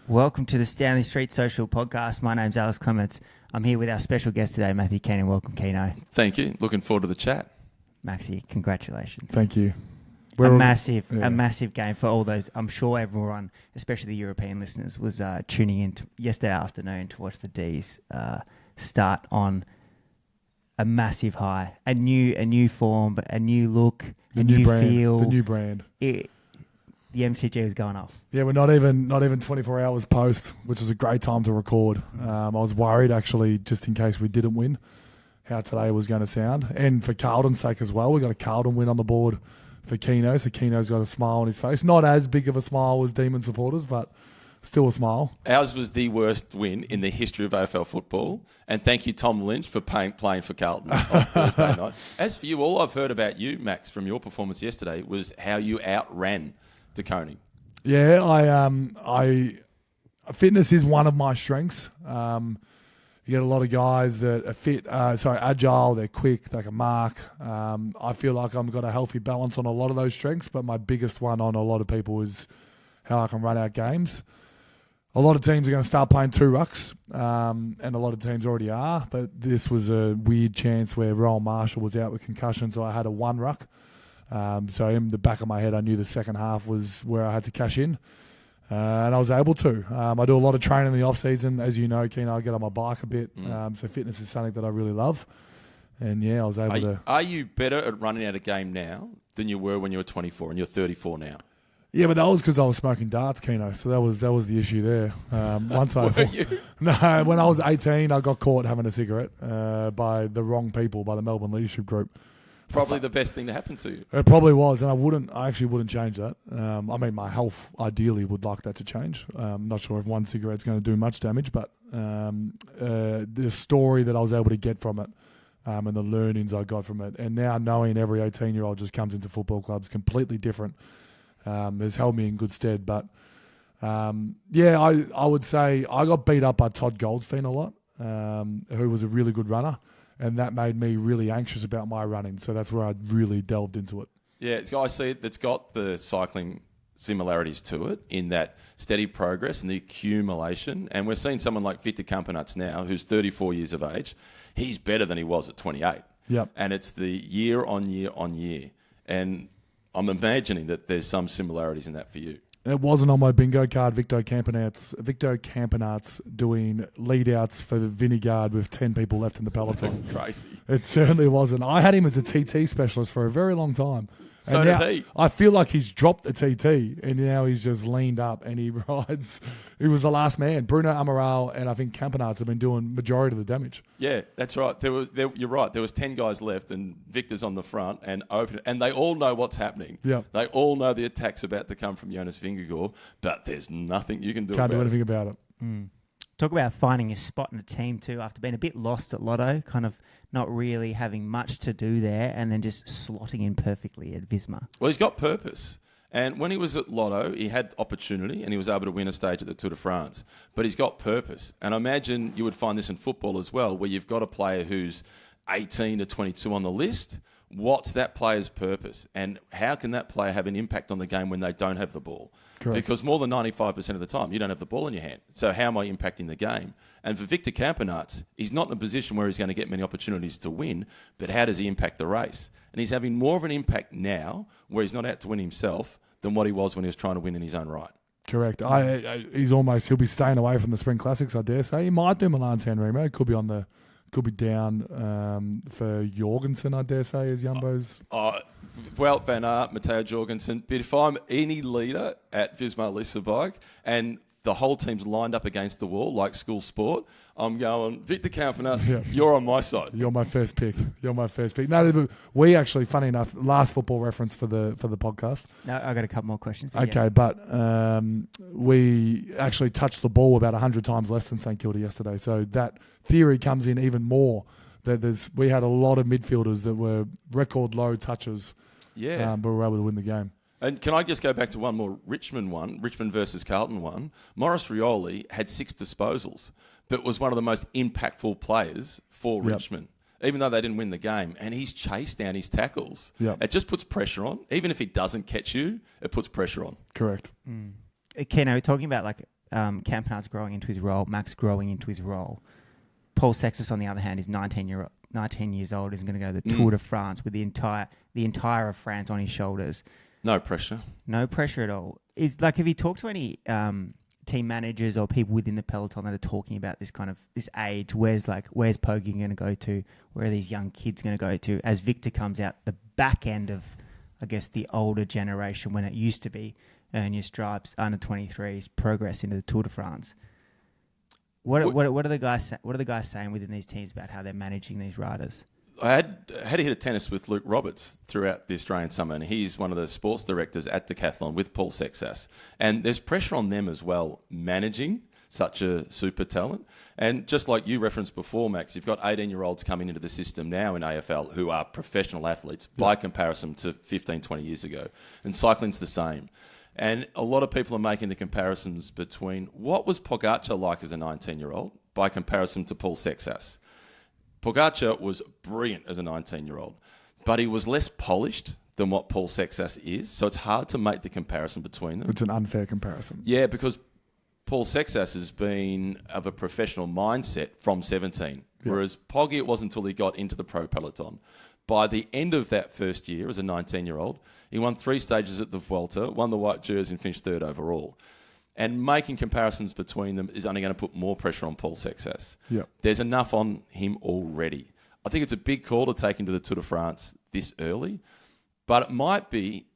Welcome to the Stanley Street Social Podcast. My name's Alex Clements. I'm here with our special guest today, Matthew Keenan. Welcome, Kenno. Thank you. Looking forward to the chat. Maxie, congratulations. Thank you. A massive game for all those. I'm sure everyone, especially the European listeners, was tuning in yesterday afternoon to watch the D's start on a massive high. A new form, but a new look, a new brand, feel. the new brand. The MCG was going off. Yeah, we're not even 24 hours post, which is a great time to record. I was worried, actually, just in case we didn't win, how today was going to sound. And for Carlton's sake as well, we got a Carlton win on the board for Kenno. So Kenno's got a smile on his face. Not as big of a smile as Demon supporters, but still a smile. Ours was the worst win in the history of AFL football. And thank you, Tom Lynch, for playing for Carlton on Thursday night. As for you, all I've heard about you, Max, from your performance yesterday was how you outran De Koning. Yeah, I fitness is one of my strengths. You get a lot of guys that are fit, agile, they're quick, they can mark. I feel like I've got a healthy balance on a lot of those strengths, but my biggest one on a lot of people is how I can run out games. A lot of teams are going to start playing two rucks, and a lot of teams already are, but this was a weird chance where Rowan Marshall was out with concussion, so I had a one ruck. So in the back of my head, I knew the second half was where I had to cash in, and I was able to. I do a lot of training in the off-season. As you know, Keenan, I get on my bike a bit, so fitness is something that I really love. And, yeah, I was able to... Are you better at running out a game now than you were when you were 24, and you're 34 now? Yeah, but that was because I was smoking darts, Keno. So that was the issue there. When I was 18, I got caught having a cigarette by the wrong people, by the Melbourne Leadership Group. Probably the best thing to happen to you. It probably was, and I actually wouldn't change that. I mean, my health ideally would like that to change. I'm not sure if one cigarette's going to do much damage, but the story that I was able to get from it and the learnings I got from it, and now knowing every 18-year-old just comes into football clubs completely different, has held me in good stead. But, I would say I got beat up by Todd Goldstein a lot, who was a really good runner. And that made me really anxious about my running. So that's where I really delved into it. Yeah, I see it. It's got the cycling similarities to it in that steady progress and the accumulation. And we're seeing someone like Victor Campenuts now, who's 34 years of age. He's better than he was at 28. Yep. And it's the year on year on year. And I'm imagining that there's some similarities in that for you. It wasn't on my bingo card, Victor Campenuts doing lead-outs for the Vineyard with 10 people left in the peloton. Crazy. It certainly wasn't. I had him as a TT specialist for a very long time. So did he. I feel like he's dropped the TT and now he's just leaned up and he rides. He was the last man. Bruno Amaral and I think Campenuts have been doing majority of the damage. Yeah, that's right. You're right. There was 10 guys left and Victor's on the front and open, and they all know what's happening. Yep. They all know the attack's about to come from Jonas Vingegaard, but there's nothing you can do about it. Can't do anything about it. Mm. Talk about finding your spot in a team too after being a bit lost at Lotto, kind of not really having much to do there and then just slotting in perfectly at Visma. Well, he's got purpose. And when he was at Lotto, he had opportunity and he was able to win a stage at the Tour de France. But he's got purpose. And I imagine you would find this in football as well, where you've got a player who's 18 to 22 on the list. What's that player's purpose? And how can that player have an impact on the game when they don't have the ball? Correct. Because more than 95% of the time, you don't have the ball in your hand. So how am I impacting the game? And for Victor Campenuts, he's not in a position where he's going to get many opportunities to win, but how does he impact the race? And he's having more of an impact now, where he's not out to win himself, than what he was when he was trying to win in his own right. Correct. He'll be staying away from the Spring Classics, I dare say. He might do Milan-San Remo. Could be down for Jorgensen, I dare say, as Jumbo's. Wout van Aert, Matteo Jorgensen. But if I'm any leader at Visma Leasebike and the whole team's lined up against the wall like school sport, I'm going, Victor Campenuts, You're on my side. You're my first pick. No, we actually, funny enough, last football reference for the podcast. No, I got a couple more questions. Okay, but we actually touched the ball about 100 times less than St Kilda yesterday. So that theory comes in even more. That we had a lot of midfielders that were record low touches. Yeah, but we were able to win the game. And can I just go back to one more Richmond versus Carlton one? Maurice Rioli had 6 disposals, but was one of the most impactful players for Richmond, even though they didn't win the game. And he's chased down his tackles. Yep. It just puts pressure on. Even if he doesn't catch you, it puts pressure on. Correct. Kenno, talking about like Campanar's growing into his role. Mac's growing into his role. Paul Sextus, on the other hand, is 19 years old. Is going to go to the Tour de France with the entire of France on his shoulders. No pressure. No pressure at all. Have you talked to any team managers or people within the peloton that are talking about this age? Where's Poggi going to go to? Where are these young kids going to go to? As Victor comes out the back end of, I guess, the older generation when it used to be earn your stripes under 23s, progress into the Tour de France. What are the guys saying within these teams about how they're managing these riders? I had a hit of tennis with Luke Roberts throughout the Australian summer, and he's one of the sports directors at Decathlon with Paul Sextus. And there's pressure on them as well, managing such a super talent. And just like you referenced before, Max, you've got 18-year-olds coming into the system now in AFL who are professional athletes by comparison to 15, 20 years ago. And cycling's the same. And a lot of people are making the comparisons between what was Pogacar like as a 19-year-old by comparison to Paul Sextus. Pogacar was brilliant as a 19-year-old, but he was less polished than what Paul Sextus is. So it's hard to make the comparison between them. It's an unfair comparison. Yeah, because Paul Sextus has been of a professional mindset from 17, whereas Poggi, it wasn't until he got into the pro peloton. By the end of that first year as a 19-year-old, he won 3 stages at the Vuelta, won the white jersey and finished 3rd overall. And making comparisons between them is only going to put more pressure on Paul Sextus. Yep. There's enough on him already. I think it's a big call to take him to the Tour de France this early, but it might be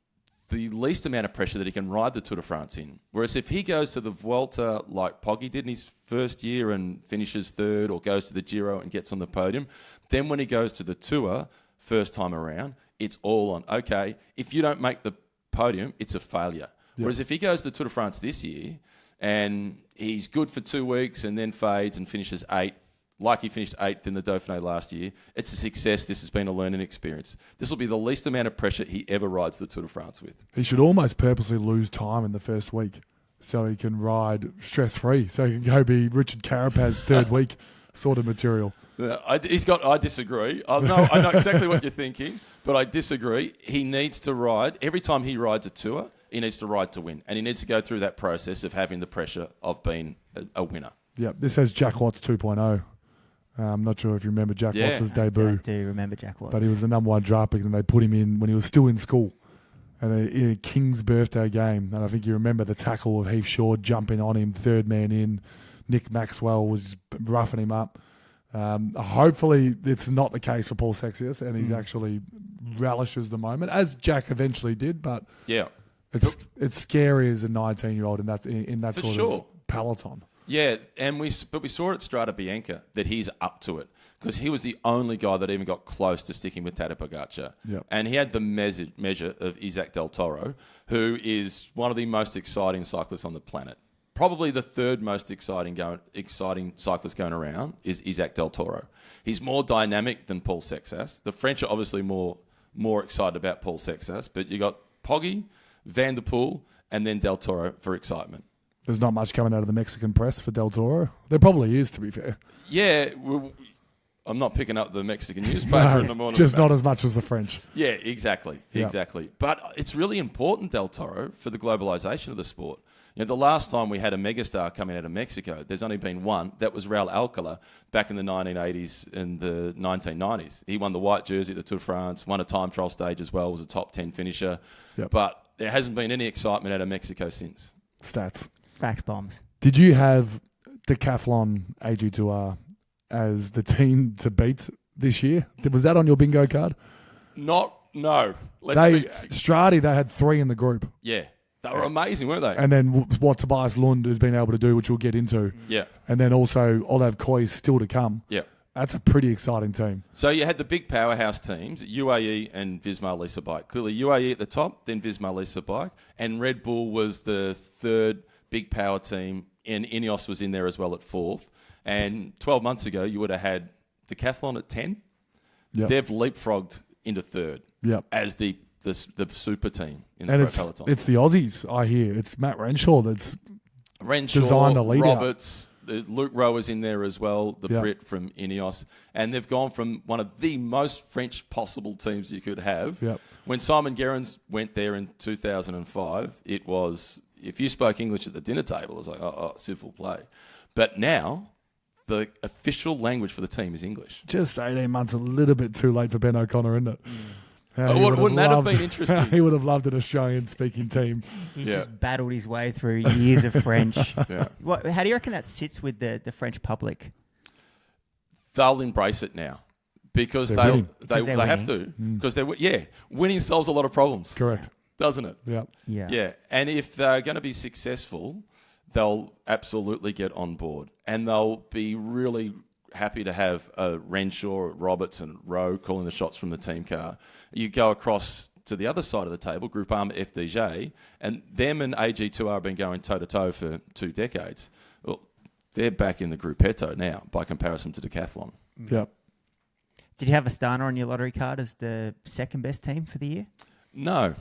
the least amount of pressure that he can ride the Tour de France in. Whereas if he goes to the Vuelta like Poggi did in his first year and finishes 3rd, or goes to the Giro and gets on the podium, then when he goes to the Tour first time around, it's all on, okay, if you don't make the podium, it's a failure. Yep. Whereas if he goes to the Tour de France this year and he's good for 2 weeks and then fades and finishes 8th, like he finished 8th in the Dauphiné last year, it's a success. This has been a learning experience. This will be the least amount of pressure he ever rides the Tour de France with. He should almost purposely lose time in the first week so he can ride stress-free, so he can go be Richard Carapaz's 3rd week sort of material. I disagree. I know exactly what you're thinking, but I disagree. He needs to ride. Every time he rides a tour, he needs to ride to win. And he needs to go through that process of having the pressure of being a winner. Yeah, this has Jack Watts 2.0. I'm not sure if you remember Jack Watts' debut. I do remember Jack Watts. But he was the number 1 draft pick, and they put him in when he was still in school. And in a King's birthday game. And I think you remember the tackle of Heath Shaw jumping on him, 3rd man in. Nick Maxwell was roughing him up. Hopefully it's not the case for Paul Sextus, and he's actually relishes the moment, as Jack eventually did. But it's scary as a 19-year-old in that sort of peloton. Yeah, and we saw at Strada Bianca that he's up to it, because he was the only guy that even got close to sticking with Tadej Pogacar. Yep. And he had the measure of Isaac Del Toro, who is one of the most exciting cyclists on the planet. Probably the 3rd most exciting cyclist going around is Isaac Del Toro. He's more dynamic than Paul Sextus. The French are obviously more excited about Paul Sextus, but you got Poggi, Van der Poel, and then Del Toro for excitement. There's not much coming out of the Mexican press for Del Toro. There probably is, to be fair. Yeah, I'm not picking up the Mexican newspaper in the morning. Just not as much as the French. Yeah, exactly. But it's really important, Del Toro, for the globalisation of the sport. You know, the last time we had a megastar coming out of Mexico, there's only been one. That was Raul Alcala back in the 1980s and the 1990s. He won the white jersey at the Tour de France, won a time trial stage as well, was a top 10 finisher. Yep. But there hasn't been any excitement out of Mexico since. Stats. Fact bombs. Did you have Decathlon AG2R as the team to beat this year? Was that on your bingo card? No. Stradi, they had 3 in the group. Yeah. They were amazing, weren't they? And then what Tobias Lund has been able to do, which we'll get into. Yeah. And then also Olav Koy still to come. Yeah. That's a pretty exciting team. So you had the big powerhouse teams, UAE and Visma Lease Bike. Clearly UAE at the top, then Visma Lease Bike. And Red Bull was the 3rd big power team, and Ineos was in there as well at 4th. And 12 months ago, you would have had Decathlon at 10. Yep. They've leapfrogged into 3rd as the super team in the peloton. It's the Aussies, I hear. It's Matt Renshaw that's designed a lead Roberts, Luke Rower's in there as well, the Brit from Ineos. And they've gone from one of the most French possible teams you could have. Yep. When Simon Gerrans went there in 2005, it was if you spoke English at the dinner table, it was like, civil play. But now, the official language for the team is English. Just 18 months, a little bit too late for Ben O'Connor, isn't it? Wouldn't that have been interesting? He would have loved an Australian-speaking team. He's just battled his way through years of French. Yeah. How do you reckon that sits with the French public? They'll embrace it now because they have to. Because winning solves a lot of problems. Correct. Doesn't it? Yeah. And if they're going to be successful, they'll absolutely get on board, and they'll be really happy to have Renshaw, Roberts, and Rowe calling the shots from the team car. You go across to the other side of the table, Group Arm FDJ, and them and AG2R have been going toe-to-toe for 2 decades. Well, they're back in the Gruppetto now by comparison to Decathlon. Yep. Did you have Astana on your lottery card as the second best team for the year? No.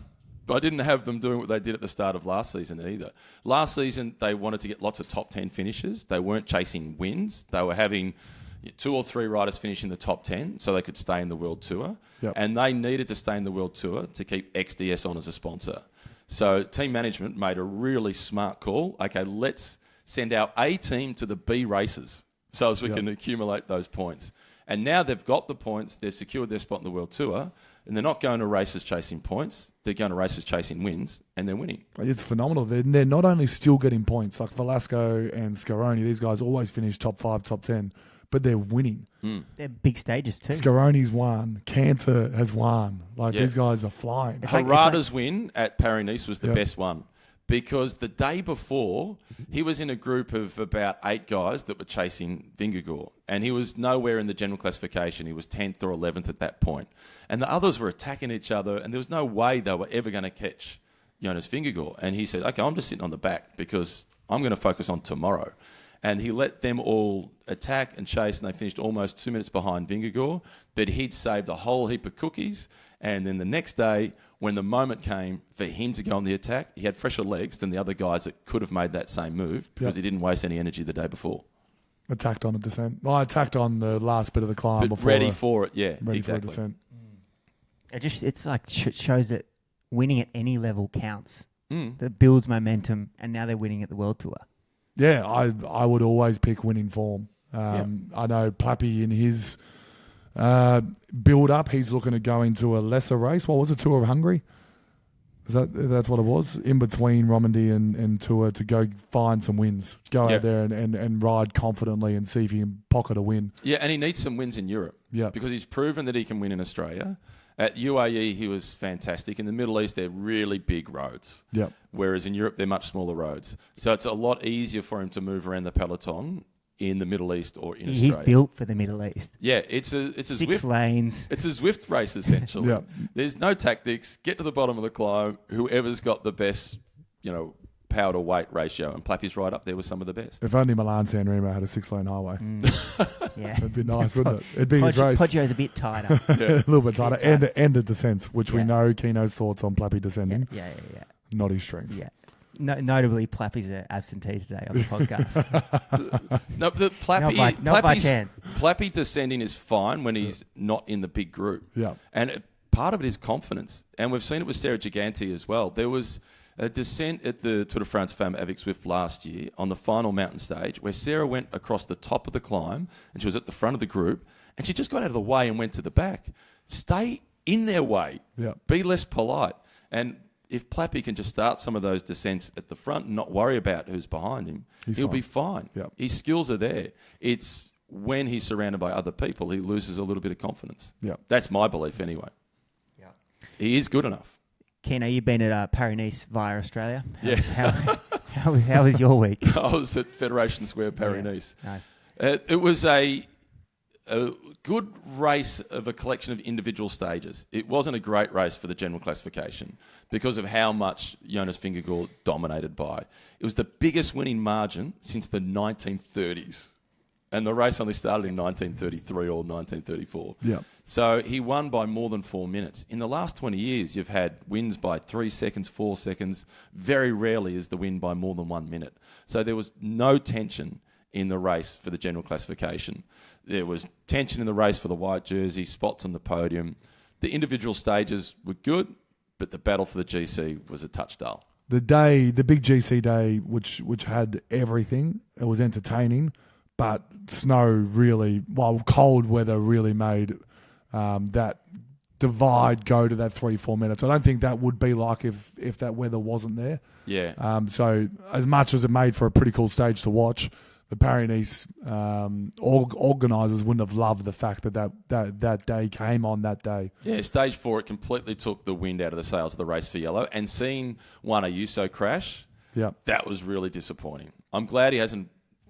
I didn't have them doing what they did at the start of last season either. Last season, they wanted to get lots of top 10 finishes. They weren't chasing wins. They were having 2 or 3 riders finish in the top 10 so they could stay in the World Tour. Yep. And they needed to stay in the World Tour to keep XDS on as a sponsor. So team management made a really smart call. Okay, let's send our A team to the B races so as we can accumulate those points. And now they've got the points. They've secured their spot in the World Tour. And they're not going to races chasing points. They're going to races chasing wins, and they're winning. It's phenomenal. They're not only still getting points, like Velasco and Scaroni, these guys always finish top 5, top 10, but they're winning. They're big stages too. Scaroni's won. Cantor has won. These guys are flying. Harada's win at Paris-Nice was the best one. Because the day before, he was in a group of about 8 guys that were chasing Vingegaard. And he was nowhere in the general classification. He was 10th or 11th at that point. And the others were attacking each other, and there was no way they were ever going to catch Jonas Vingegaard. And he said, okay, I'm just sitting on the back because I'm going to focus on tomorrow. And he let them all attack and chase, and they finished almost 2 minutes behind Vingegaard. But he'd saved a whole heap of cookies. And then the next day, when the moment came for him to go on the attack, he had fresher legs than the other guys that could have made that same move because he didn't waste any energy the day before. Attacked on a descent. Well, I attacked on the last bit of the climb before. Ready for it, yeah, ready exactly. For a descent. It's like shows that winning at any level counts. That builds momentum, and now they're winning at the World Tour. Yeah, I would always pick winning form. I know Plappy in his build-up, he's looking to go into a lesser race. What was it, Tour of Hungary? That's what it was? In between Romandy and Tour to go find some wins. Go out there and ride confidently and see if he can pocket a win. Yeah, and he needs some wins in Europe. Yeah. Because he's proven that he can win in Australia. At UAE, he was fantastic. In the Middle East, they're really big roads. Yep. Whereas in Europe, they're much smaller roads. So it's a lot easier for him to move around the peloton in the Middle East or in Australia. He's built for the Middle East. Yeah, it's a 6 Zwift lanes. It's a Zwift race essentially. Yeah. There's no tactics. Get to the bottom of the climb. Whoever's got the best, power to weight ratio, and Plappy's right up there with some of the best. If only Milan San Remo had a 6-lane highway. Yeah, it'd be nice, wouldn't it? It'd be his race. Poggio's a bit tighter. A little bit tighter, and a descent, which we know Keno's thoughts on Plappy descending. Yeah. Not his strength. Yeah. Notably, Plappy's an absentee today on the podcast. No, the Plappy, not by chance. Plappy descending is fine when he's not in the big group. Yeah. And part of it is confidence. And we've seen it with Sarah Giganti as well. There was a descent at the Tour de France Femme avec Zwift last year on the final mountain stage where Sarah went across the top of the climb and she was at the front of the group and she just got out of the way and went to the back. Stay in their way. Yeah. Be less polite. And if Plappy can just start some of those descents at the front and not worry about who's behind him, he'll be fine. Yep. His skills are there. It's when he's surrounded by other people, he loses a little bit of confidence. Yep. That's my belief anyway. Yeah. He is good enough. Kenno, you've been at Paris-Nice via Australia. How Yeah. was your week? I was at Federation Square, Paris-Nice. Yeah. Nice. It was a good race of a collection of individual stages. It wasn't a great race for the general classification because of how much Jonas Vingegaard dominated by. It was the biggest winning margin since the 1930s. And the race only started in 1933 or 1934. Yeah. So he won by more than 4 minutes. In the last 20 years, you've had wins by 3 seconds, 4 seconds. Very rarely is the win by more than 1 minute. So there was no tension in the race for the general classification. There was tension in the race for the white jersey, spots on the podium. The individual stages were good, but the battle for the GC was a touch dull. the big GC day, which had everything, it was entertaining, but cold weather really made that divide go to that 3-4 minutes. I don't think that would be like if that weather wasn't there. Yeah. So as much as it made for a pretty cool stage to watch, the Paris-Nice organisers wouldn't have loved the fact that day came on that day. Yeah, stage 4, it completely took the wind out of the sails of the race for yellow. And seeing Juan Ayuso crash, that was really disappointing. I'm glad he hasn't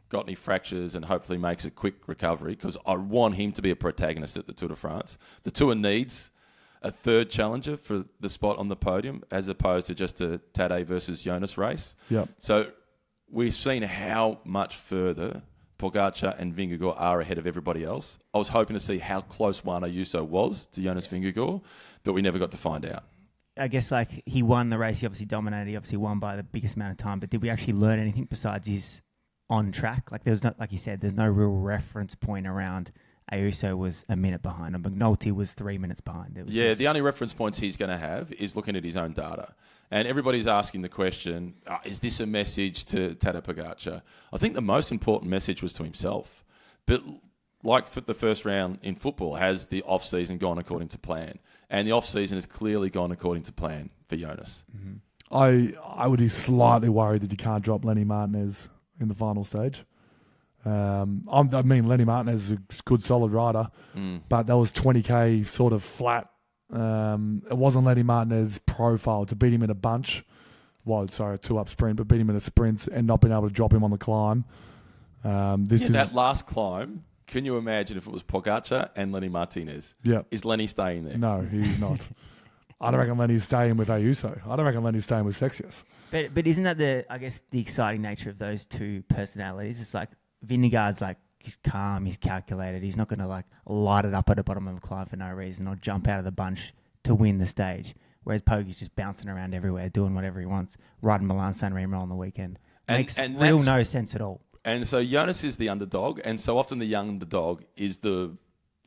got any fractures and hopefully makes a quick recovery, because I want him to be a protagonist at the Tour de France. The Tour needs a third challenger for the spot on the podium, as opposed to just a Tadej versus Jonas race. Yep. So we've seen how much further Pogacar and Vingegaard are ahead of everybody else. I was hoping to see how close Juan Ayuso was to Jonas Vingegaard, but we never got to find out. I guess he won the race. He obviously dominated. He obviously won by the biggest amount of time. But did we actually learn anything besides his on track? There's no, like you said, there's no real reference point around. Ayuso was a minute behind, and McNulty was 3 minutes behind. The only reference points he's going to have is looking at his own data. And everybody's asking the question, is this a message to Tadej Pogacar? I think the most important message was to himself. But like for the first round in football, has the off-season gone according to plan? And the off-season has clearly gone according to plan for Jonas. Mm-hmm. I would be slightly worried that you can't drop Lenny Martinez in the final stage. Lenny Martinez is a good, solid rider, but that was 20k sort of flat. It wasn't Lenny Martinez's profile to beat him in a bunch. A 2-up sprint, but beat him in a sprint and not being able to drop him on the climb. That last climb. Can you imagine if it was Pogacar and Lenny Martinez? Yeah. Is Lenny staying there? No, he's not. I don't reckon Lenny's staying with Ayuso. I don't reckon Lenny's staying with Sexius. But isn't that the exciting nature of those two personalities? It's like Vingegaard's he's calm, he's calculated. He's not going to light it up at the bottom of a climb for no reason or jump out of the bunch to win the stage. Whereas Poggy's just bouncing around everywhere, doing whatever he wants, riding Milan-San Remo on the weekend. Makes no sense at all. And so Jonas is the underdog, and so often the young underdog is the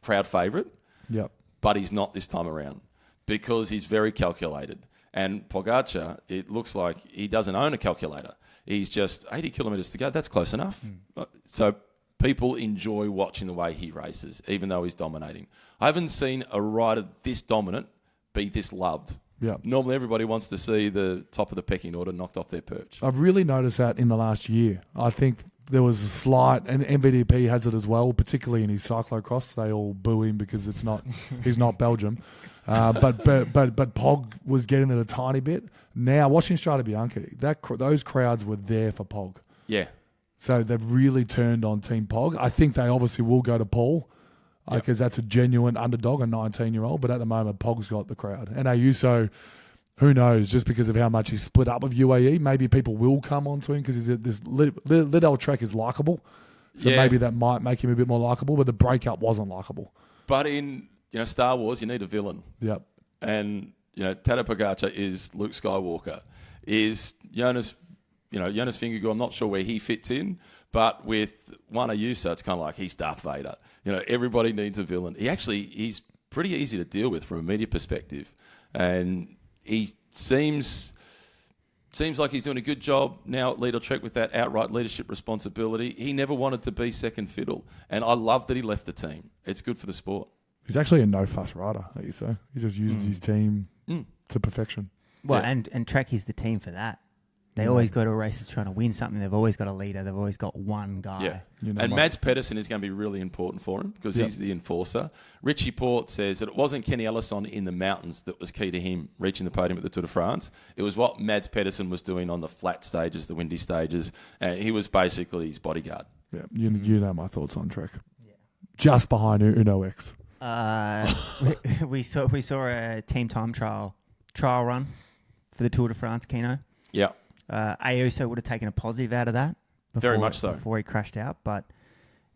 crowd favourite. Yep. But he's not this time around because he's very calculated. And Pogacar, it looks like he doesn't own a calculator. He's just 80 kilometres to go. That's close enough. So people enjoy watching the way he races, even though he's dominating. I haven't seen a rider this dominant be this loved. Yeah. Normally everybody wants to see the top of the pecking order knocked off their perch. I've really noticed that in the last year. I think there was a slight, and MVDP has it as well, particularly in his cyclocross. They all boo him because he's not Belgium. But Pog was getting it a tiny bit. Now, watching Strade Bianche, those crowds were there for Pog. Yeah. So they've really turned on Team Pog. I think they obviously will go to Paul because that's a genuine underdog, a 19-year-old. But at the moment, Pog's got the crowd. And Ayuso, who knows, just because of how much he's split up with UAE, maybe people will come onto him because this Lidl-Trek is likeable. So maybe that might make him a bit more likeable, but the breakup wasn't likeable. But in Star Wars, you need a villain. Yep. And Tadej Pogacar is Luke Skywalker. Is Jonas Vingegaard, I'm not sure where he fits in, but with Juan Ayuso, it's kind of like he's Darth Vader. Everybody needs a villain. He's pretty easy to deal with from a media perspective. And he seems like he's doing a good job now at Lidl-Trek with that outright leadership responsibility. He never wanted to be second fiddle. And I love that he left the team. It's good for the sport. He's actually a no-fuss rider, Ayuso. He just uses his team to perfection. Well, and Trek is the team for that. They always go to races trying to win something. They've always got a leader. They've always got one guy. Yeah. And Mads Pedersen is going to be really important for him because he's the enforcer. Richie Port says that it wasn't Kenny Ellison in the mountains that was key to him reaching the podium at the Tour de France. It was what Mads Pedersen was doing on the flat stages, the windy stages. And he was basically his bodyguard. Yeah, you know my thoughts on Trek. Yeah. Just behind Uno X. We saw a team time trial run for the Tour de France, Kenno. Yeah. Ayuso would have taken a positive out of that. Very much so. Before he crashed out. But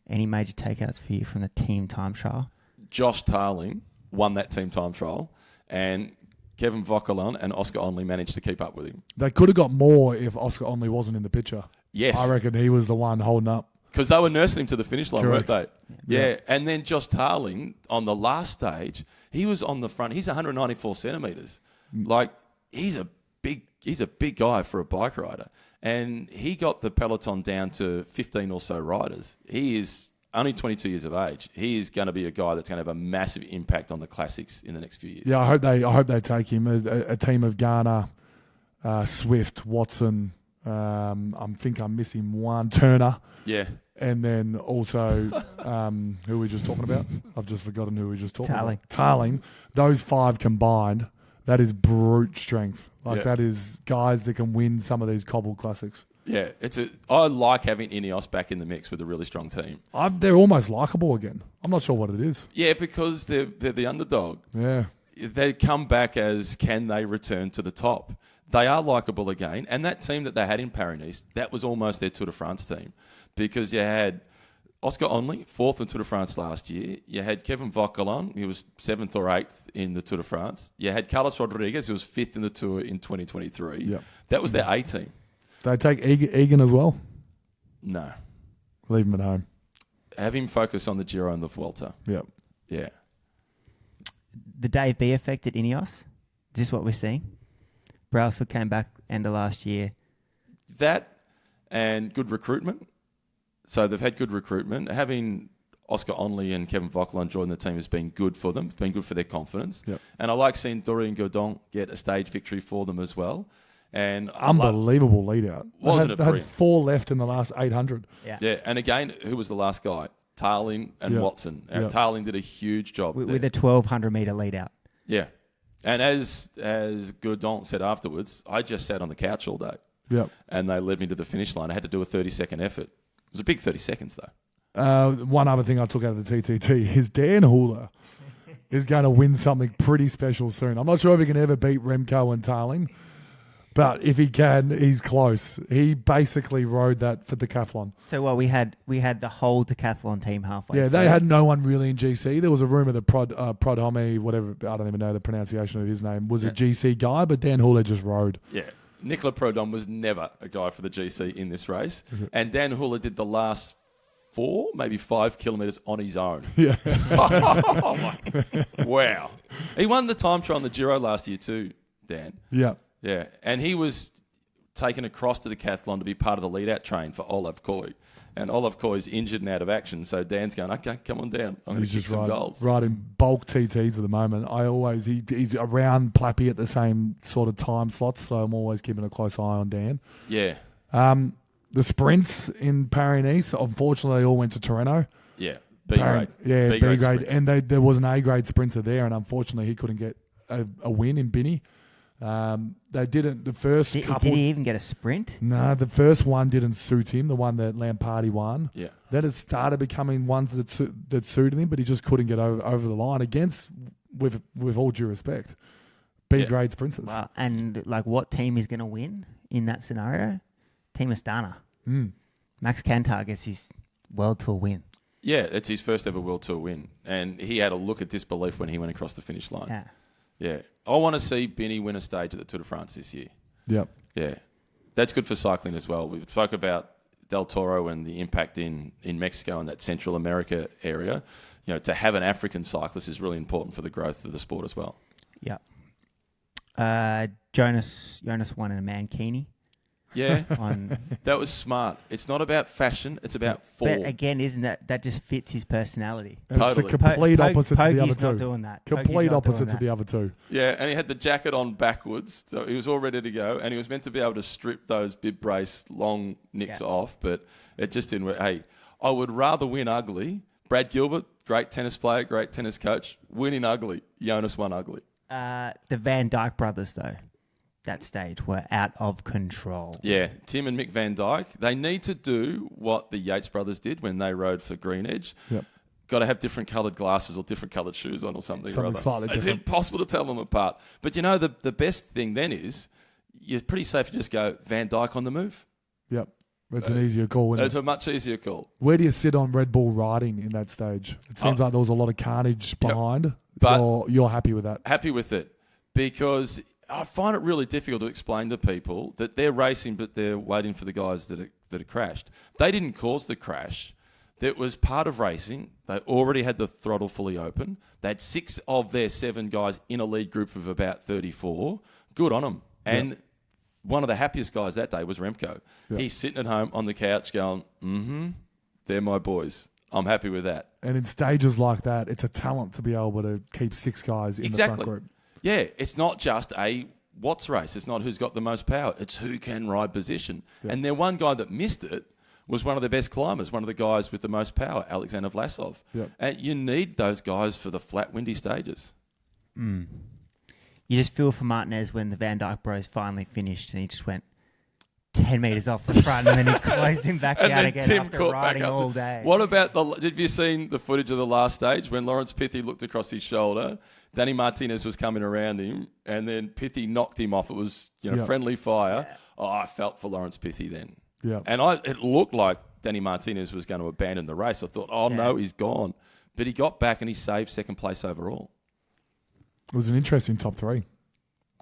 any major takeouts for you from the team time trial? Josh Tarling won that team time trial, and Kevin Vauquelin and Oscar Onley managed to keep up with him. They could have got more if Oscar Onley wasn't in the picture. Yes. I reckon he was the one holding up. Because they were nursing him to the finish line, Correct. weren't they? Yeah. And then Josh Tarling, on the last stage, he was on the front. He's 194 centimetres. He's a big a big guy for a bike rider. And he got the peloton down to 15 or so riders. He is only 22 years of age. He is going to be a guy that's going to have a massive impact on the classics in the next few years. Yeah, I hope they take him. A team of Garner, Swift, Watson. I think I'm missing one. Turner. Yeah. And then also, who were we just talking about? I've just forgotten who we were just talking Tarling. about. Tarling. Those 5 combined, that is brute strength. That is guys that can win some of these cobbled classics. Yeah, I like having Ineos back in the mix with a really strong team. They're almost likeable again. I'm not sure what it is. Yeah, because they're the underdog. Yeah. They come back as, can they return to the top? They are likeable again. And that team that they had in Paris-Nice, that was almost their Tour de France team. Because you had Oscar Onley, 4th in Tour de France last year. You had Kevin Vauquelin, he was 7th or 8th in the Tour de France. You had Carlos Rodriguez, who was 5th in the Tour in 2023. Yep. That was their A team. They take Egan as well? No. Leave him at home. Have him focus on the Giro and the Vuelta. Yep. Yeah. The Dave B effect at Ineos. Is this what we're seeing? Brailsford came back end of last year. That and good recruitment. So they've had good recruitment. Having Oscar Onley and Kevin Vauquelin join the team has been good for them. It's been good for their confidence. Yep. And I like seeing Dorian Godon get a stage victory for them as well. And unbelievable lead out. Wasn't it They had brilliant? 4 left in the last 800. Yeah. And again, who was the last guy? Tarling and Watson. And Tarling did a huge job with a 1,200 metre lead out. Yeah. And as Godon said afterwards, I just sat on the couch all day. Yep. And they led me to the finish line. I had to do a 30-second effort. It was a big 30 seconds, though. One other thing I took out of the TTT is Dan Hula is going to win something pretty special soon. I'm not sure if he can ever beat Remco and Tarling, but if he can, he's close. He basically rode that for decathlon. So we had the whole decathlon team halfway. Yeah, they had no one really in GC. There was a rumor that Prodhomme, whatever, I don't even know the pronunciation of his name, was a GC guy, but Dan Hula just rode. Yeah. Nicola Prodhomme was never a guy for the GC in this race. And Dan Hula did the last 4, maybe 5 kilometres on his own. Yeah. Wow. He won the time trial on the Giro last year too, Dan. Yeah. Yeah. And he was taken across to the decathlon to be part of the lead-out train for Olav Koy. And Olav Koy's injured and out of action, so Dan's going, okay, come on down. I'm going to kick some goals. Riding bulk TTs at the moment. He's around Plappy at the same sort of time slots, so I'm always keeping a close eye on Dan. Yeah. The sprints in Paris-Nice, unfortunately, they all went to Tirreno. Yeah, B grade. Yeah, B grade. sprints. And there was an A grade sprinter there, and unfortunately, he couldn't get a win in Binny. They didn't. The first couple. Did he even get a sprint? No, the first one didn't suit him. The one that Lamparty won. Yeah. Then it started becoming ones that suited him, but he just couldn't get over the line against, with all due respect, B grade sprinters. Wow. And what team is going to win in that scenario? Team Astana. Max Kantar gets his World Tour win. Yeah, it's his first ever World Tour win. And he had a look of disbelief when he went across the finish line. Yeah. Yeah. I want to see Binny win a stage at the Tour de France this year. Yep. Yeah. That's good for cycling as well. We spoke about Del Toro and the impact in Mexico and that Central America area. To have an African cyclist is really important for the growth of the sport as well. Yeah. Jonas won in a Mankini. Yeah, that was smart. It's not about fashion; it's about form. But again, isn't that just fits his personality? And Totally. It's a complete opposite to the other Pogie's two. not doing that. Complete opposite to the other two. Yeah, and he had the jacket on backwards, so he was all ready to go, and he was meant to be able to strip those bib brace long nicks off, but it just didn't work. Hey, I would rather win ugly. Brad Gilbert, great tennis player, great tennis coach, winning ugly. Jonas won ugly. The Van Dyke brothers, though, that stage were out of control. Yeah, Tim and Mick Van Dyke, they need to do what the Yates brothers did when they rode for Green Edge. Yep. Got to have different coloured glasses or different coloured shoes on or something or other. Slightly It's different. impossible to tell them apart. But the best thing then is you're pretty safe to just go Van Dyke on the move. Yep. It's an easier call. It's a much easier call. Where do you sit on Red Bull riding in that stage? It seems like there was a lot of carnage behind. But you're happy with that? Happy with it because I find it really difficult to explain to people that they're racing but they're waiting for the guys that have crashed. They didn't cause the crash. That was part of racing. They already had the throttle fully open. They had 6 of their 7 guys in a lead group of about 34. Good on them. And one of the happiest guys that day was Remco. Yeah. He's sitting at home on the couch going, they're my boys. I'm happy with that. And in stages like that, it's a talent to be able to keep 6 guys in the front group. Yeah, it's not just a Watts race. It's not who's got the most power. It's who can ride position. Yeah. And the one guy that missed it was one of the best climbers, one of the guys with the most power, Alexander Vlasov. Yeah. And you need those guys for the flat, windy stages. You just feel for Martinez when the Van Dyke Bros finally finished and he just went 10 metres off the front and then he closed him back out again Tim after riding all day. What about have you seen the footage of the last stage when Lawrence Pithy looked across his shoulder? Danny Martinez was coming around him and then Pithy knocked him off. It was friendly fire. Yeah. Oh, I felt for Lawrence Pithy then. Yeah. And it looked like Danny Martinez was going to abandon the race. I thought, no, he's gone. But he got back and he saved second place overall. It was an interesting top 3.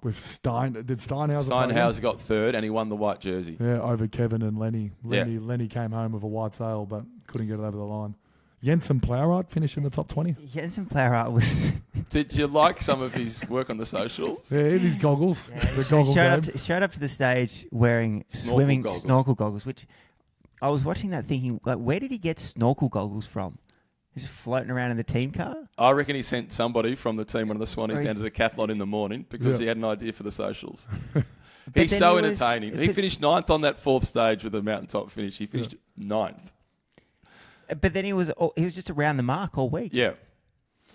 With Steinhauser got third and he won the white jersey. Yeah, over Kevin and Lenny. Lenny came home with a white sail but couldn't get it over the line. Jensen Plowright finished in the top 20. Jensen Plowright was... Did you like some of his work on the socials? Yeah, these goggles. Yeah, he showed up to the stage wearing snorkel goggles, which I was watching that thinking, like, where did he get snorkel goggles from? He's just floating around in the team car? I reckon he sent somebody from the team, one of the Swannies, down to the Decathlon in the morning because he had an idea for the socials. He's so entertaining. He finished 9th on that 4th stage with a mountaintop finish. He finished 9th. But then he was just around the mark all week. Yeah.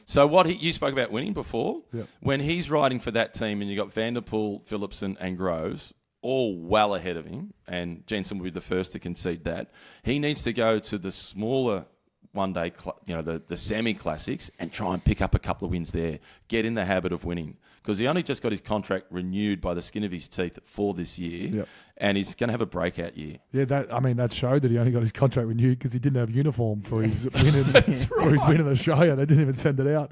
So you spoke about winning before. Yeah. When he's riding for that team and you got Van der Poel, Philipsen and Groves all well ahead of him, and Jensen will be the first to concede that, he needs to go to the smaller one-day, the semi-classics and try and pick up a couple of wins there. Get in the habit of winning. Because he only just got his contract renewed by the skin of his teeth for this year, and he's going to have a breakout year. Yeah, that showed that he only got his contract renewed because he didn't have uniform for his win in Australia. They didn't even send it out.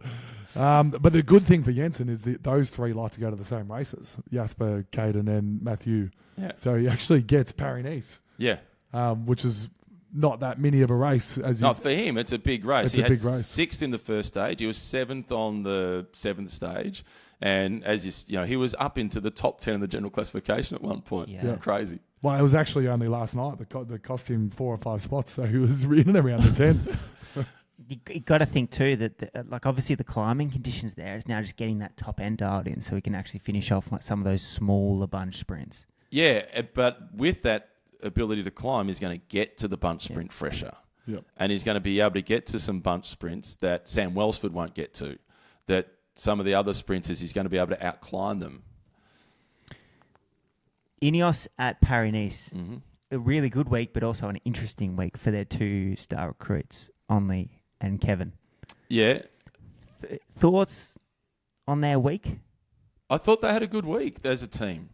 But the good thing for Jensen is that those 3 like to go to the same races, Jasper, Caden and Matthew. Yeah. So he actually gets Paris-Nice. Yeah. Which is not that mini of a race. For him, it's a big race. He had 6th in the first stage. He was 7th on the 7th stage. And he was up into the top 10 of the general classification at one point. Yeah. It's crazy. Well, it was actually only last night that cost him 4 or 5 spots. So he was in around the 10. You got to think too that obviously the climbing conditions there is now just getting that top end dialed in so we can actually finish off some of those smaller bunch sprints. Yeah, but with that ability to climb, he's going to get to the bunch sprint fresher. Yep. And he's going to be able to get to some bunch sprints that Sam Welsford won't get to, that some of the other sprinters, he's going to be able to outclimb them. Ineos at Paris-Nice, a really good week, but also an interesting week for their 2 star recruits, Onley and Kevin. Yeah. Thoughts on their week? I thought they had a good week as a team.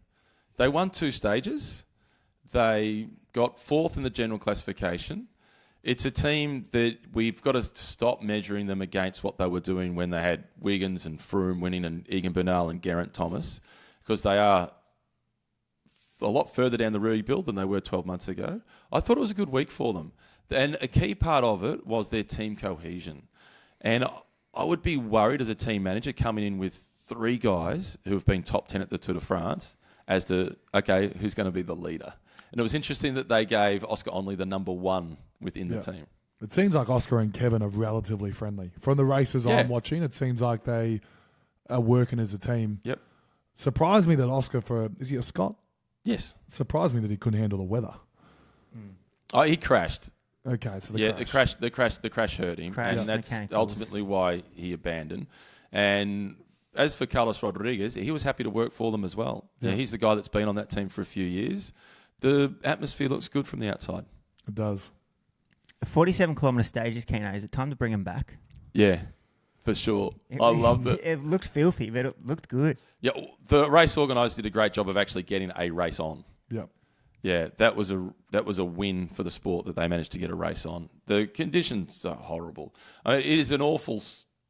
They won 2 stages. They got 4th in the general classification. It's a team that we've got to stop measuring them against what they were doing when they had Wiggins and Froome winning and Egan Bernal and Geraint Thomas, because they are a lot further down the rebuild than they were 12 months ago. I thought it was a good week for them. And a key part of it was their team cohesion. And I would be worried as a team manager coming in with 3 guys who have been top 10 at the Tour de France as to, okay, who's going to be the leader? And it was interesting that they gave Oscar Onley the number 1 within the team. It seems like Oscar and Kevin are relatively friendly. From the races I'm watching, it seems like they are working as a team. Yep. Surprised me that Oscar is he a Scot? Yes. Surprised me that he couldn't handle the weather. Oh, he crashed. Okay, so the crash hurt him, and that's ultimately why he abandoned. And as for Carlos Rodriguez, he was happy to work for them as well. Yeah, he's the guy that's been on that team for a few years. The atmosphere looks good from the outside. It does. 47-kilometre stages, Kenno. Is it time to bring him back? Yeah, for sure. I loved it. It looked filthy, but it looked good. Yeah, the race organisers did a great job of actually getting a race on. Yep. Yeah, that was a win for the sport that they managed to get a race on. The conditions are horrible. I mean, it is an awful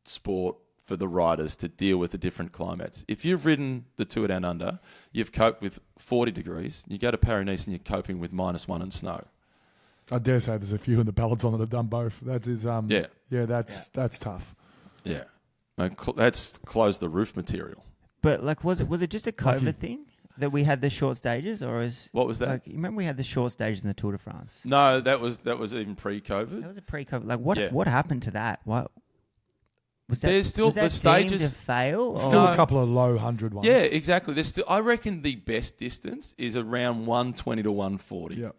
sport for the riders to deal with the different climates. If you've ridden the Tour Down Under, you've coped with 40 degrees. You go to Paris-Nice and you're coping with -1 and snow. I dare say there's a few in the peloton that have done both. That is, that's tough. Yeah, that's close the roof material. But was it just a COVID thing? that we had the short stages, or is What was that? Like, you remember we had the short stages in the Tour de France? No, that was even pre-COVID. That was a pre-COVID. Like, what Yeah. what happened to that? What was that? There's still was the that stages- deemed to fail. Still or? a couple of low 100 ones. Yeah, exactly. There's still, I reckon the best distance is around 120 to 140. Yeah.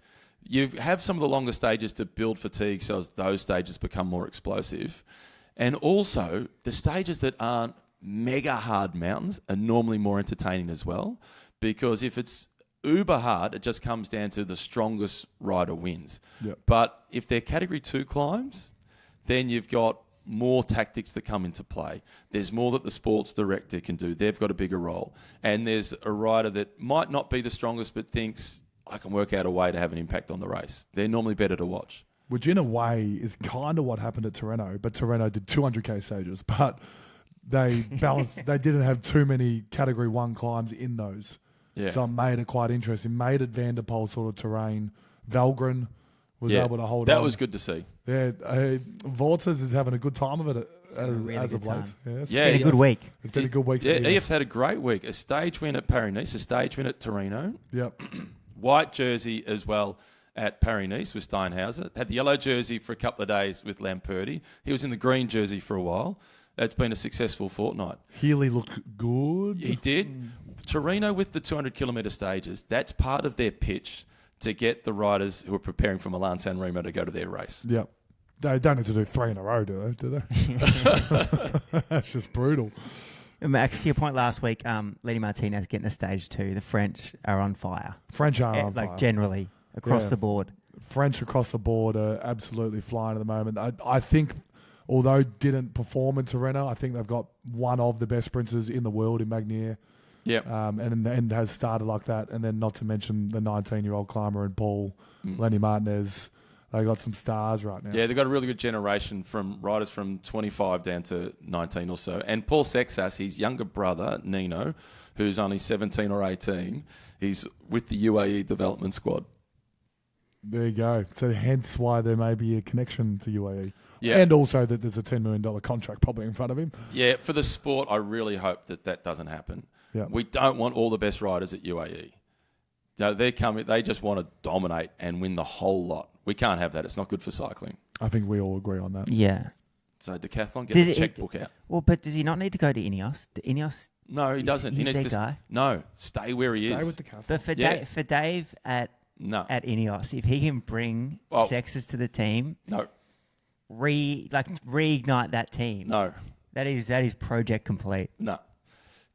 You have some of the longer stages to build fatigue so as those stages become more explosive. And also, the stages that aren't mega hard mountains are normally more entertaining as well, because if it's uber hard, it just comes down to the strongest rider wins. Yep. But if they're Category 2 climbs, then you've got more tactics that come into play. There's more that the sports director can do. They've got a bigger role. And there's a rider that might not be the strongest but thinks, I can work out a way to have an impact on the race. They're normally better to watch. Which in a way is kind of what happened at Tirreno, but Tirreno did 200k stages, but they balanced. They didn't have too many Category 1 climbs in those. Yeah. So it made it quite interesting. Made it Van der Poel sort of terrain. Valgren was able to hold on. That was good to see. Yeah, Vortas is having a good time of it really as of good late. time. Yeah, It's been a good week. It's been a good week. Yeah, for EF had a great week. A stage win at Paris-Nice, a stage win at Tirreno. Yep. White jersey as well at Paris-Nice with Steinhauser. Had the yellow jersey for a couple of days with Lamperti. He was in the green jersey for a while. It's been a successful fortnight. Healy looked good. He did. Tirreno with the 200-kilometre stages, that's part of their pitch to get the riders who are preparing for Milan-San Remo to go to their race. Yep. They don't need to do 3 in a row, do they? That's just brutal. Max, to your point last week, Lenny Martinez getting to stage 2. The French are on fire. French are on like fire. generally across Yeah. the board. French across the board are absolutely flying at the moment. I think, although didn't perform in Tirreno, I think they've got one of the best sprinters in the world in Magnier. Yep. And has started like that. And then not to mention the 19-year-old climber and Paul, Lenny Martinez. They got some stars right now. Yeah, they've got a really good generation from riders from 25 down to 19 or so. And Paul Sexas, his younger brother, Nino, who's only 17 or 18, he's with the UAE development squad. There you go. So hence why there may be a connection to UAE. Yeah. And also that there's a $10 million contract probably in front of him. Yeah, for the sport, I really hope that doesn't happen. Yeah. We don't want all the best riders at UAE. No, they just want to dominate and win the whole lot. We can't have that. It's not good for cycling. I think we all agree on that. Yeah. So Decathlon, get Does the it- checkbook out. Well, but does he not need to go to Ineos? Ineos, No, he doesn't. He he's needs their to guy. No, stay where he Stay is. with the cafe. but for Yeah. for Dave at No, Ineos, if he can bring Well- Sexes to the team, no, reignite that team. no, That is project complete. no.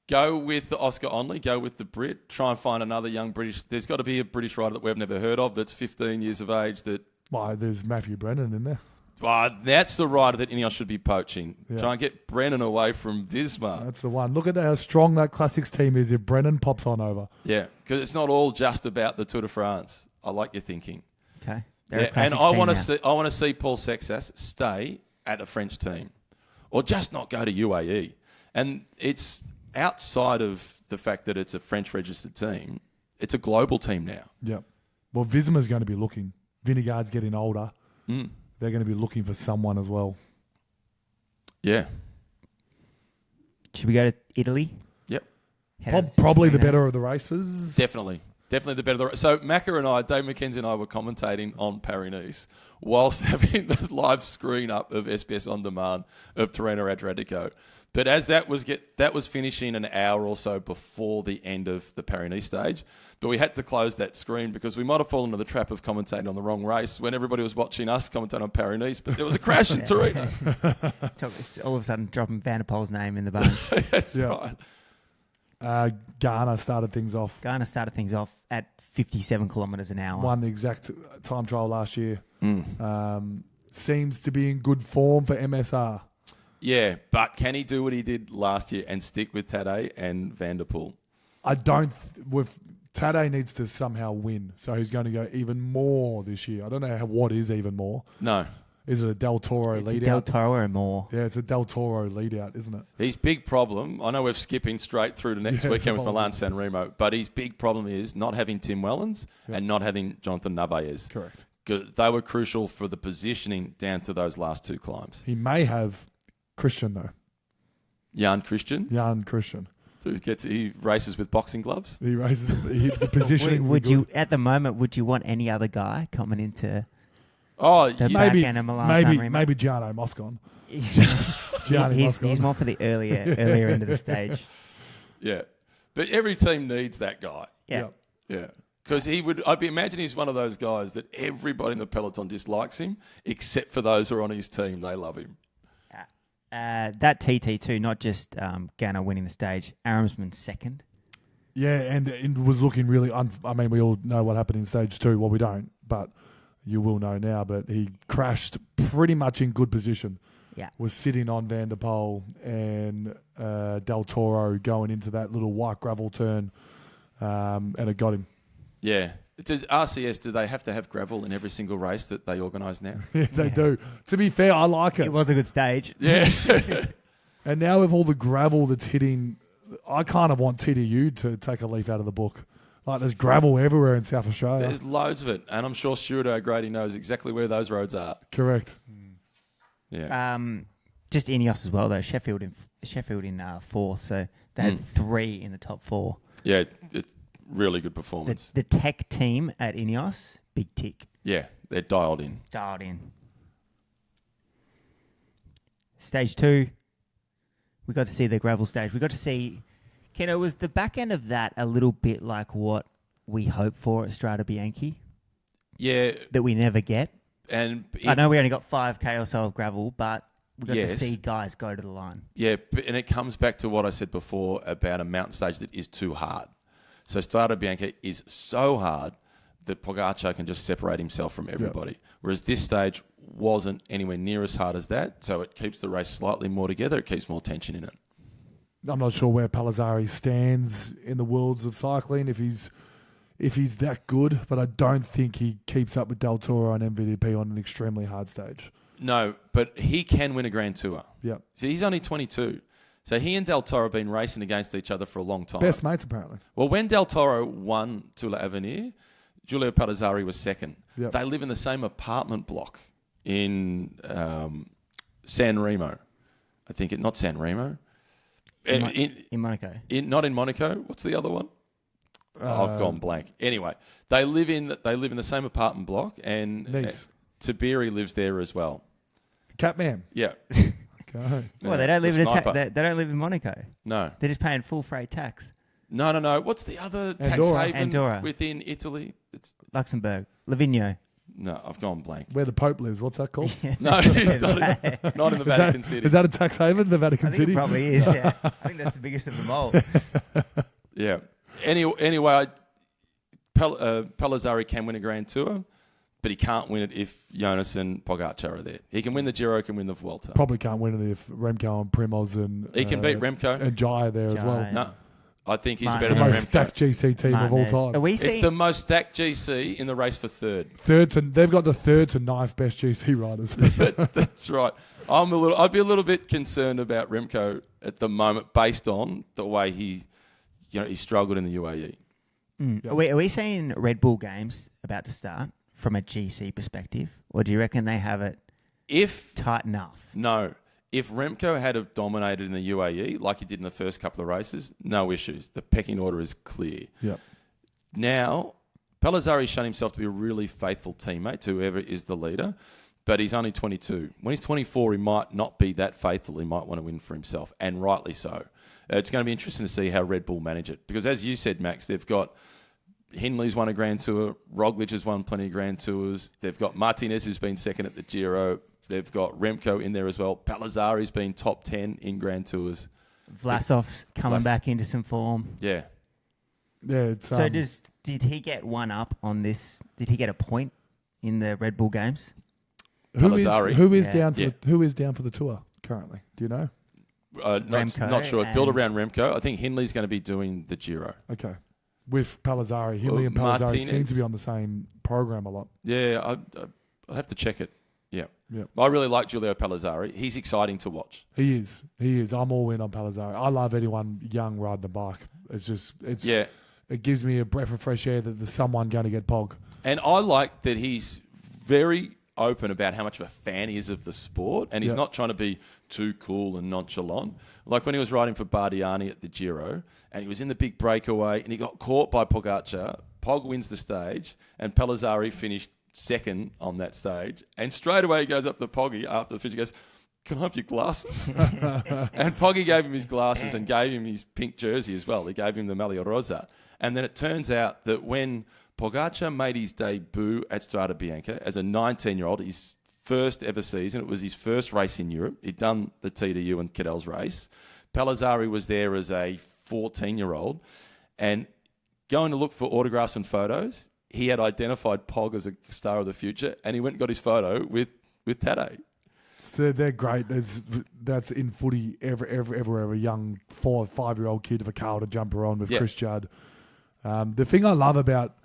Go with the Oscar Onley. Go with the Brit. Try and find another young British. There's got to be a British rider that we've never heard of that's 15 years of age. Why, there's Matthew Brennan in there. That's the rider that Ineos should be poaching. Yeah. Try and get Brennan away from Visma. That's the one. Look at how strong that Classics team is if Brennan pops on over. Yeah, because it's not all just about the Tour de France. I like your thinking. Okay. They're a Yeah, and classics I team want now. to see. I want to see Paul Sexas stay at a French team, or just not go to UAE. And it's outside of the fact that it's a French registered team. It's a global team now. Yep. Well, Visma's going to be looking. Vingegaard's getting older. Mm. They're going to be looking for someone as well. Yeah. Should we go to Italy? Yep. Head over to Probably the Tirreno. better of the races. Definitely the better. So Macca and I, Dave McKenzie and I were commentating on Paris-Nice whilst having the live screen up of SBS On Demand of Tirreno Adriatico. But as that was finishing an hour or so before the end of the Paris-Nice stage, but we had to close that screen because we might have fallen into the trap of commentating on the wrong race when everybody was watching us commentate on Paris-Nice, but there was a crash in Tirreno. It's all of a sudden dropping Van der Poel's name in the bunch. That's Yeah. right. Ghana started things off. Garner started things off at 57 kilometres an hour. Won the exact time trial last year. Seems to be in good form for MSR. Yeah, but can he do what he did last year and stick with Tadej and Van der Poel? I don't. With Tadej needs to somehow win, so he's going to go even more this year. I don't know what is even more. No. Is it a Del Toro It's a lead Del out? Toro or more. Yeah, it's a Del Toro lead out, isn't it? His big problem, I know we're skipping straight through to next Yeah, weekend with apologies. Milan San Remo, but his big problem is not having Tim Wellens and not having Jonathan Narvaez. Correct. They were crucial for the positioning down to those last two climbs. He may have Christian though. Jan Christian. Jan Christian. He races with boxing gloves. He races the positioning. Would you, at the moment, would you want any other guy coming into Oh, the yeah. back end of Milan San Remo? Maybe Gianno Moscon. Gianni he's Moscon. more for the earlier end of the stage. Yeah. But every team needs that guy. Yeah. Yeah. Because imagine he's one of those guys that everybody in the peloton dislikes him, except for those who are on his team. They love him. That TT2, not just Ganna winning the stage, Aramsman second. Yeah, and it was looking really... I mean, we all know what happened in stage 2. Well, we don't, but you will know now. But he crashed pretty much in good position. Yeah. Was sitting on Van der Poel and Del Toro going into that little white gravel turn, and it got him. Yeah. Does RCS, do they have to have gravel in every single race that they organise now? Yeah, they do. To be fair, I like it. It was a good stage. Yeah. And now with all the gravel that's hitting, I kind of want TDU to take a leaf out of the book. Like, there's gravel everywhere in South Australia. There's loads of it. And I'm sure Stuart O'Grady knows exactly where those roads are. Correct. Yeah. Just Ineos as well, though. Sheffield in fourth, so they had 3 in the top 4. Yeah, really good performance. The tech team at Ineos, big tick. Yeah, they're dialed in. Dialed in. Stage 2, we got to see the gravel stage. We got to see, Kenno, was the back end of that a little bit like what we hope for at Strada Bianchi? Yeah. That we never get? And I know we only got 5K or so of gravel, but we got to Yes. see guys go to the line. Yeah, and it comes back to what I said before about a mountain stage that is too hard. So Strada Bianca is so hard that Pogacar can just separate himself from everybody. Yep. Whereas this stage wasn't anywhere near as hard as that, so it keeps the race slightly more together. It keeps more tension in it. I'm not sure where Palazzari stands in the worlds of cycling, if he's that good, but I don't think he keeps up with Del Toro and MVDP on an extremely hard stage. No, but he can win a Grand Tour. Yep. So he's only 22. So he and Del Toro have been racing against each other for a long time. Best mates, apparently. Well, when Del Toro won Tour l'Avenir, Giulio Palazzari was second. Yep. They live in the same apartment block in San Remo. I think not San Remo. In Monaco. Not in Monaco. What's the other one? I've gone blank. Anyway, they live in the same apartment block, and Nice. Tiberi lives there as well. Catman. Yeah. Okay. Well, they don't live they don't live in Monaco. No. They're just paying full freight tax. No. What's the other tax haven Andorra. within Italy? It's Luxembourg. Livigno. No, I've gone blank. Where the Pope lives. What's that called? No, not in the Vatican City. Is that a tax haven, the Vatican I think City? it probably is, yeah. I think that's the biggest of them all. Yeah. Anyway, Palazzari can win a Grand Tour, but he can't win it if Jonas and Pogacar are there. He can win the Giro, can win the Vuelta. Probably can't win it if Remco and Primoz and... He can beat Remco. And Jai are there as well. No. I think he's Martinez. better The than most Remco. stacked GC team of all time. Are we It's seeing... the most stacked GC in the race for third. They've got the third to ninth best GC riders. That's right. I'd be a little bit concerned about Remco at the moment based on the way he struggled in the UAE. Yep. Are we seeing Red Bull games about to start from a GC perspective? Or do you reckon they have it tight enough? No. If Remco had have dominated in the UAE like he did in the first couple of races, no issues. The pecking order is clear. Yep. Now, Palazzari's shown himself to be a really faithful teammate to whoever is the leader, but he's only 22. When he's 24, he might not be that faithful. He might want to win for himself, and rightly so. It's going to be interesting to see how Red Bull manage it, because as you said, Max, they've got Hindley's won a Grand Tour, Roglic has won plenty of Grand Tours, they've got Martinez who's been second at the Giro, they've got Remco in there as well, Palazzari's been top 10 in Grand Tours. Vlasov's coming back into some form. Yeah. Yeah. It's, So did he get one up on this? Did he get a point in the Red Bull games? who is Palazzari. down for the tour currently? Do you know? Not sure. It's built around Remco. I think Hindley's going to be doing the Giro. Okay. With Palazzari. Hindley and Palazzari Martinez seem to be on the same program a lot. Yeah, I'll have to check it. Yeah. Yep. I really like Giulio Palazzari. He's exciting to watch. He is. I'm all in on Palazzari. I love anyone young riding a bike. It gives me a breath of fresh air that there's someone going to get Pog. And I like that he's very open about how much of a fan he is of the sport, and he's not trying to be too cool and nonchalant. Like when he was riding for Bardiani at the Giro, and he was in the big breakaway, and he got caught by Pogacar. Pog wins the stage, and Pellizzari finished second on that stage. And straight away he goes up to Poggy after the finish. He goes, "Can I have your glasses?" And Poggy gave him his glasses and gave him his pink jersey as well. He gave him the Maglia Rosa. And then it turns out that when Pogacar made his debut at Strada Bianca as a 19-year-old, his first ever season, it was his first race in Europe. He'd done the TDU and Cadell's race. Pellizzari was there as a 14-year-old. And going to look for autographs and photos, he had identified Pog as a star of the future, and he went and got his photo with Tadej. So they're great. That's in footy everywhere. A young 4 or 5-year-old kid of a car to jump around with Chris Judd. The thing I love about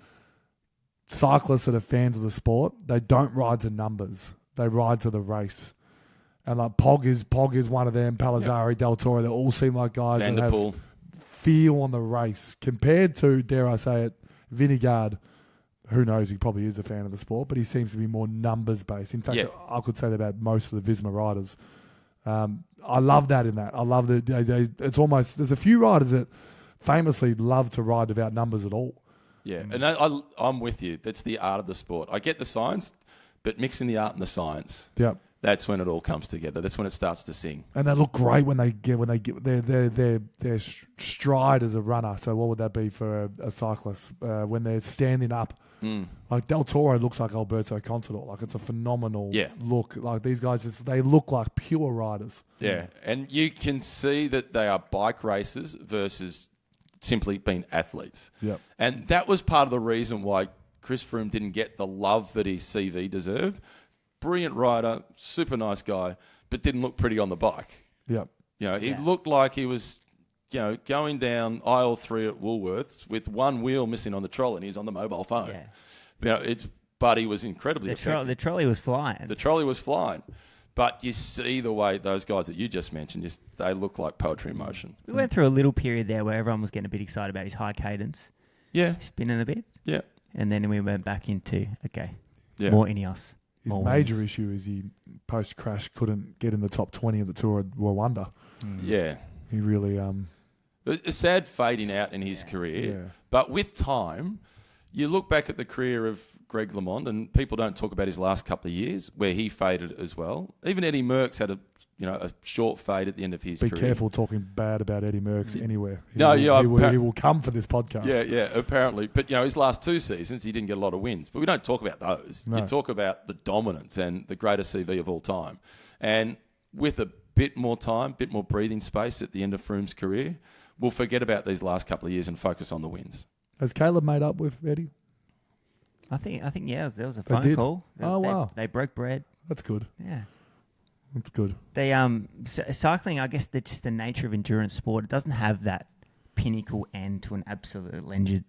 cyclists that are fans of the sport, they don't ride to numbers. They ride to the race. And like Pog is one of them. Pellizzari, Del Toro, they all seem like guys that have feel on the race compared to, dare I say it, Vingegaard. Who knows? He probably is a fan of the sport, but he seems to be more numbers based. In fact, I could say that about most of the Visma riders. I love that in that. I love that. It's almost, there's a few riders that famously love to ride without numbers at all. Yeah, and I'm with you. That's the art of the sport. I get the science, but mixing the art and the science. Yep. That's when it all comes together. That's when it starts to sing. And they look great when they get their stride as a runner. So what would that be for a cyclist when they're standing up? Like Del Toro looks like Alberto Contador. Like it's a phenomenal look. Like these guys they look like pure riders. Yeah, and you can see that they are bike racers versus simply being athletes. Yep. And that was part of the reason why Chris Froome didn't get the love that his CV deserved. Brilliant rider, super nice guy, but didn't look pretty on the bike. Yep. You know, he looked like he was, going down aisle 3 at Woolworths with one wheel missing on the trolley, and he's on the mobile phone. Yeah. But he was incredibly effective. The trolley was flying. The trolley was flying. But you see the way those guys that you just mentioned, they look like poetry in motion. We went through a little period there where everyone was getting a bit excited about his high cadence. Yeah. Spinning a bit. Yeah. And then we went back into, more Ineos. His major issue is he, post-crash, couldn't get in the top 20 of the Tour of Rwanda. Yeah. He really... A sad fading out in his career. But with time, you look back at the career of Greg LeMond, and people don't talk about his last couple of years where he faded as well. Even Eddie Merckx had a short fade at the end of his career. Be careful talking bad about Eddie Merckx anywhere. He will come for this podcast. Yeah, apparently. But, his last 2 seasons, he didn't get a lot of wins. But we don't talk about those. No. You talk about the dominance and the greatest CV of all time. And with a bit more time, bit more breathing space at the end of Froome's career, we'll forget about these last couple of years and focus on the wins. Has Caleb made up with Eddie? I think there was a phone call. Wow. They broke bread. That's good. Yeah. That's good. They cycling, I guess just the nature of endurance sport, it doesn't have that pinnacle end to an absolute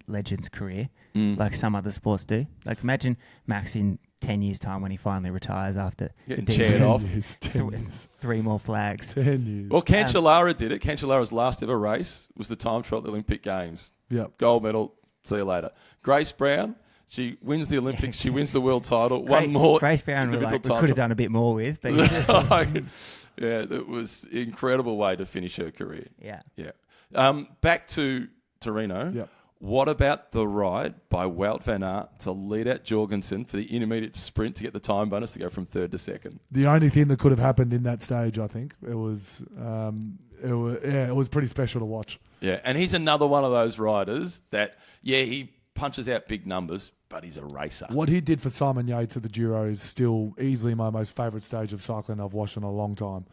legend's career like some other sports do. Like imagine Max in 10 years' time when he finally retires after getting chaired off. 10 years. 3 more flags. 10 years. Well, Cancellara did it. Cancellara's last ever race was the time trial at the Olympic Games. Yep. Gold medal. See you later. Grace Brown, she wins the Olympics. She wins the world title. One more. Grace Brown, we could have done a bit more with. But yeah, that was an incredible way to finish her career. Yeah. Back to Tirreno. Yep. What about the ride by Wout van Aert to lead out Jorgensen for the intermediate sprint to get the time bonus to go from 3rd to 2nd? The only thing that could have happened in that stage, I think, it was pretty special to watch. Yeah, and he's another one of those riders that, he punches out big numbers, but he's a racer. What he did for Simon Yates at the Giro is still easily my most favourite stage of cycling I've watched in a long time.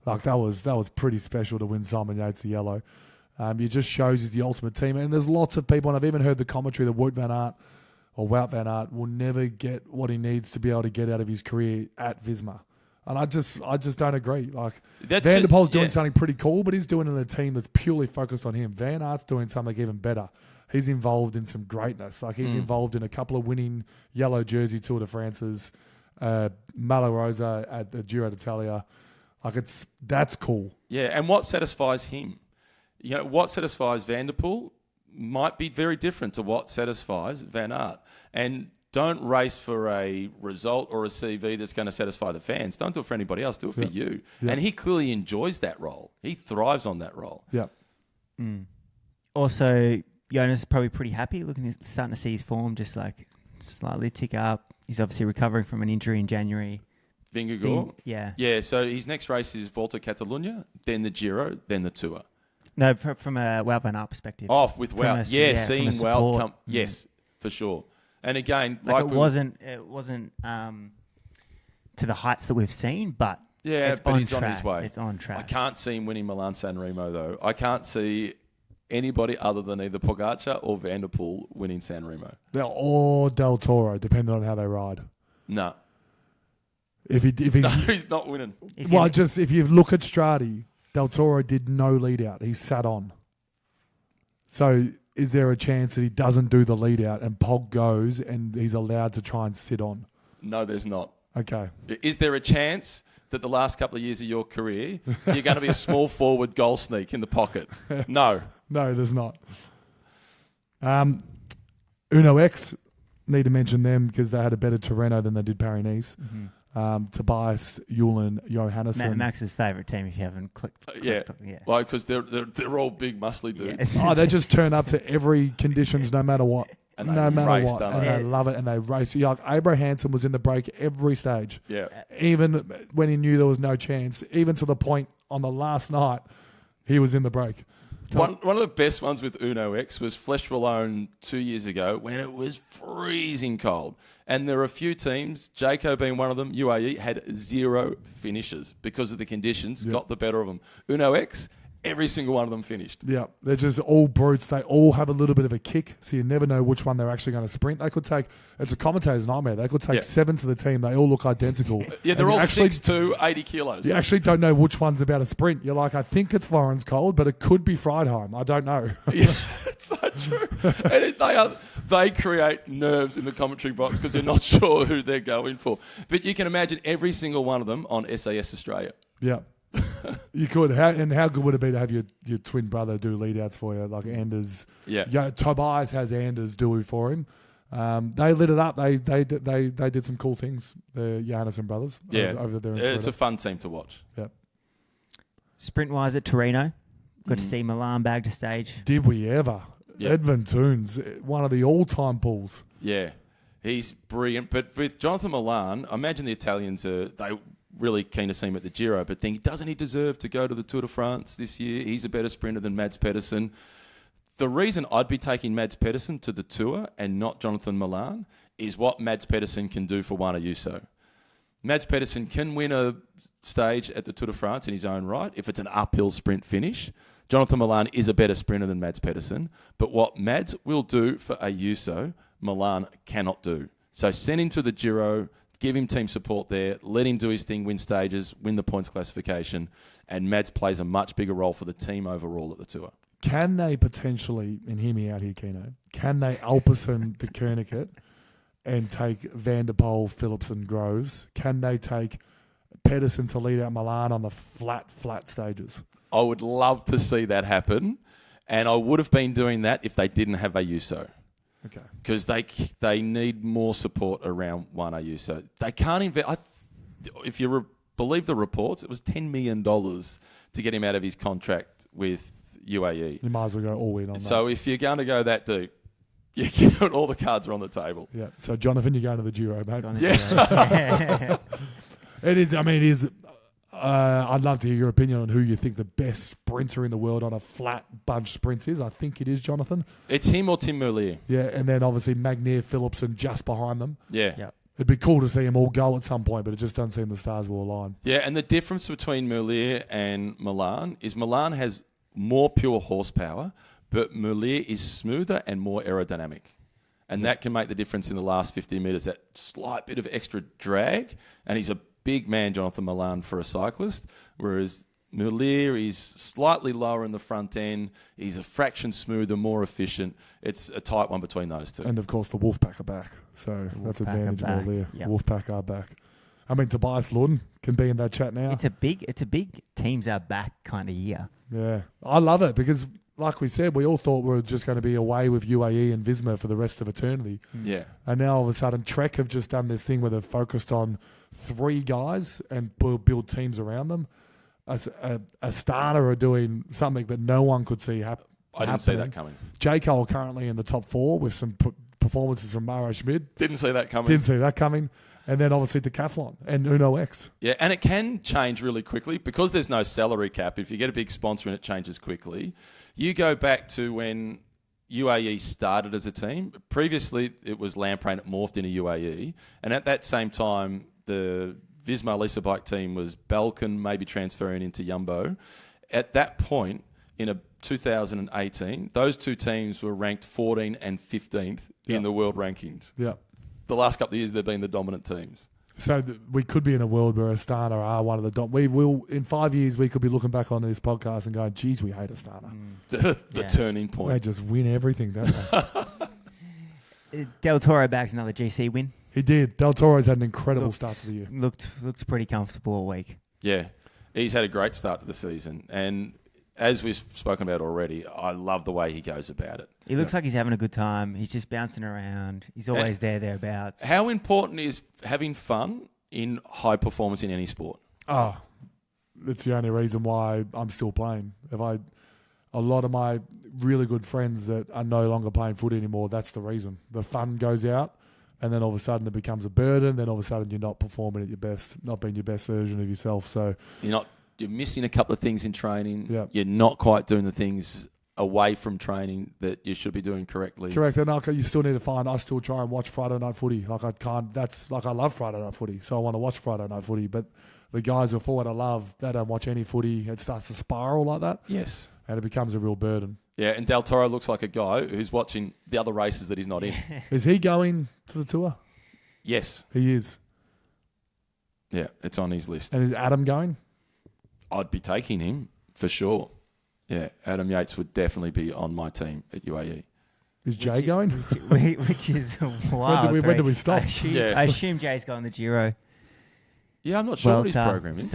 Like that was pretty special to win Simon Yates the yellow. It just shows he's the ultimate team. And there's lots of people, and I've even heard the commentary that Wout van Aert will never get what he needs to be able to get out of his career at Visma. And I just don't agree. Like Van der Poel's doing something pretty cool, but he's doing it in a team that's purely focused on him. Van Aert's doing something even better. He's involved in some greatness. Like he's involved in a couple of winning yellow jersey Tour de France's, Maglia Rosa at the Giro d'Italia. Like that's cool. Yeah, and what satisfies him? What satisfies Van der Poel might be very different to what satisfies Van Aert. And Don't race for a result or a CV that's going to satisfy the fans. Don't do it for anybody else. Do it for you. Yep. And he clearly enjoys that role. He thrives on that role. Yeah. Also, Jonas is probably pretty happy, starting to see his form just like slightly tick up. He's obviously recovering from an injury in January. Vingegaard? Yeah. Yeah, so his next race is Volta Catalunya, then the Giro, then the Tour. No, from a Wout van Aert perspective. Oh, with Wout. Seeing Wout come. Yes, for sure. And again, it wasn't to the heights that we've seen, but he's on his way. It's on track. I can't see him winning Milan-San Remo, though. I can't see anybody other than either Pogacar or Van der Poel winning San Remo. Or Del Toro, depending on how they ride. No. If he's not winning. If you look at Strati, Del Toro did no lead out. He sat on. So is there a chance that he doesn't do the lead out and Pog goes and he's allowed to try and sit on? No, there's not. Okay. Is there a chance that the last couple of years of your career, you're going to be a small forward goal sneak in the pocket? No. No, there's not. Uno X, need to mention them because they had a better Tirreno than they did Paris-Nice. Tobias, Julian, Johannesson. Max's favourite team if you haven't clicked. Yeah. Well, because they're all big, muscly dudes. Yeah. They just turn up to every conditions no matter what. And they love it and they race. Like Abro Hansen was in the break every stage. Yeah. Even when he knew there was no chance, even to the point on the last night, he was in the break. One of the best ones with Uno X was Flesh Wallone 2 years ago when it was freezing cold. And there are a few teams, Jayco being one of them, UAE, had 0 finishes because of the conditions, got the better of them. Uno X, every single one of them finished. Yeah, they're just all brutes. They all have a little bit of a kick, so you never know which one they're actually going to sprint. They could take, it's a commentator's nightmare, they could take 7 to the team. They all look identical. Yeah, they're all 6'2", 80 kilos. You actually don't know which one's about a sprint. You're like, I think it's Florence Cold, but it could be Friedheim. I don't know. Yeah, it's so true. And they create nerves in the commentary box because they're not sure who they're going for. But you can imagine every single one of them on SAS Australia. Yeah. You could. How good would it be to have your twin brother do lead outs for you, like Anders? Yeah. Tobias has Anders do it for him. They lit it up. They did some cool things. The Johannesson brothers. Yeah. Over there. It's a fun team to watch. Yeah. Sprint wise at Tirreno, got to see Milan bag to stage. Did we ever? Yep. Edvin Toons, one of the all-time pulls. Yeah, he's brilliant. But with Jonathan Milan, I imagine the Italians they really keen to see him at the Giro, but think, doesn't he deserve to go to the Tour de France this year? He's a better sprinter than Mads Pedersen. The reason I'd be taking Mads Pedersen to the Tour and not Jonathan Milan is what Mads Pedersen can do for Juan Ayuso. Mads Pedersen can win a stage at the Tour de France in his own right if it's an uphill sprint finish. Jonathan Milan is a better sprinter than Mads Pedersen, but what Mads will do for Ayuso, Milan cannot do. So send him to the Giro, give him team support there, let him do his thing, win stages, win the points classification, and Mads plays a much bigger role for the team overall at the Tour. Can they potentially, and hear me out here, Kenno, can they Alpecin the Koenigsegg and take Van der Poel, Philipsen, Groves? Can they take Pedersen to lead out Milan on the flat stages? I would love to see that happen, and I would have been doing that if they didn't have Ayuso. Okay. Because they need more support around Juan Ayuso. They can't invest. If you believe the reports, it was $10 million to get him out of his contract with UAE. You might as well go all in on that. So if you're going to go that deep, all the cards are on the table. Yeah. So Jonathan, you're going to the Giro, mate. Yeah. It is. I mean, I'd love to hear your opinion on who you think the best sprinter in the world on a flat bunch sprints is. I think it is Jonathan. It's him or Tim Merlier. Yeah, and then obviously Magnier, Philipsen just behind them. Yeah. Yep. It'd be cool to see them all go at some point, but it just doesn't seem the stars will align. Yeah, and the difference between Merlier and Milan is Milan has more pure horsepower, but Merlier is smoother and more aerodynamic. And that can make the difference in the last 50 metres, that slight bit of extra drag. And he's a big man, Jonathan Milan, for a cyclist, whereas Merlier is slightly lower in the front end. He's a fraction smoother, more efficient. It's a tight one between those two. And, of course, the Wolfpack are back. So that's advantage Merlier. Yep. Wolfpack are back. I mean, Tobias Lund can be in that chat now. It's a big teams are back kind of year. Yeah. I love it because like we said, we all thought we were just going to be away with UAE and Visma for the rest of eternity. Yeah. And now all of a sudden, Trek have just done this thing where they've focused on 3 guys and build teams around them. A starter are doing something that no one could see happen. I didn't see that coming. J. Cole currently in the top 4 with some performances from Mauro Schmid. Didn't see that coming. Didn't see that coming. And then obviously Decathlon and Uno X. Yeah, and it can change really quickly because there's no salary cap. If you get a big sponsor and it changes quickly, you go back to when UAE started as a team. Previously, it was Lamprey that morphed into UAE. And at that same time, the Visma Lisa Bike team was Balkan maybe transferring into Jumbo. At that point, in 2018, those 2 teams were ranked 14 and 15th in the world rankings. Yeah. The last couple of years, they've been the dominant teams. So we could be in a world where Astana are one of the we will in 5 years we could be looking back on this podcast and going, geez, we hate Astana. The turning point. They just win everything, don't they? Del Toro backed another GC win. He did. Del Toro's had an incredible start to the year. Looked pretty comfortable all week. Yeah, he's had a great start to the season, and as we've spoken about already, I love the way he goes about it. He looks like he's having a good time. He's just bouncing around. He's always thereabouts. How important is having fun in high performance in any sport? Oh, that's the only reason why I'm still playing. A lot of my really good friends that are no longer playing footy anymore, that's the reason. The fun goes out, and then all of a sudden it becomes a burden. Then all of a sudden you're not performing at your best, not being your best version of yourself. So you're missing a couple of things in training. Yep. You're not quite doing the things away from training that you should be doing correctly. Correct. And you still need to find, I still try and watch Friday Night Footy. I love Friday Night Footy, so I want to watch Friday Night Footy. But the guys who I love, they don't watch any footy. It starts to spiral like that. Yes. And it becomes a real burden. Yeah, and Del Toro looks like a guy who's watching the other races that he's not in. Is he going to the tour? Yes. He is. Yeah, it's on his list. And is Adam going? I'd be taking him for sure. Yeah, Adam Yates would definitely be on my team at UAE. Is Jay going? Which is wild. When do we stop? I assume Jay's going the Giro. Yeah, I'm not sure what his program is.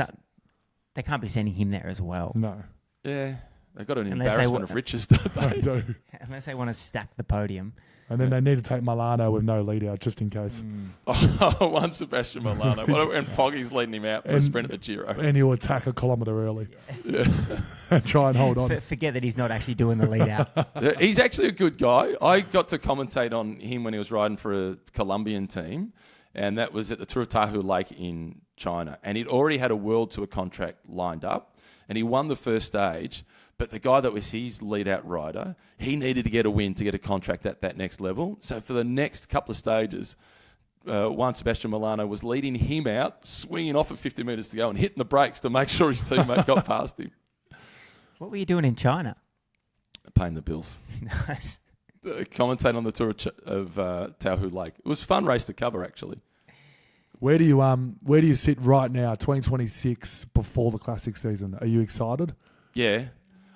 They can't be sending him there as well. No. Yeah, they've got an Unless embarrassment of riches, don't they? They do. Unless they want to stack the podium. And then they need to take Milano with no lead out, just in case. One Sebastian Milano. And Poggy's leading him out for a sprint at the Giro. And he'll attack a kilometre early. Yeah. And try and hold on. Forget that he's not actually doing the lead out. Yeah, he's actually a good guy. I got to commentate on him when he was riding for a Colombian team, and that was at the Tour of Tahoe Lake in China. And he'd already had a World Tour contract lined up, and he won the first stage. But the guy that was his lead-out rider, he needed to get a win to get a contract at that next level. So for the next couple of stages, Juan Sebastian Milano was leading him out, swinging off at 50 metres to go and hitting the brakes to make sure his teammate got past him. What were you doing in China? Paying the bills. Nice. Commentate on the Tour of Tahoe Lake. It was a fun race to cover, actually. Where do you sit right now, 2026, before the Classic season? Are you excited? Yeah.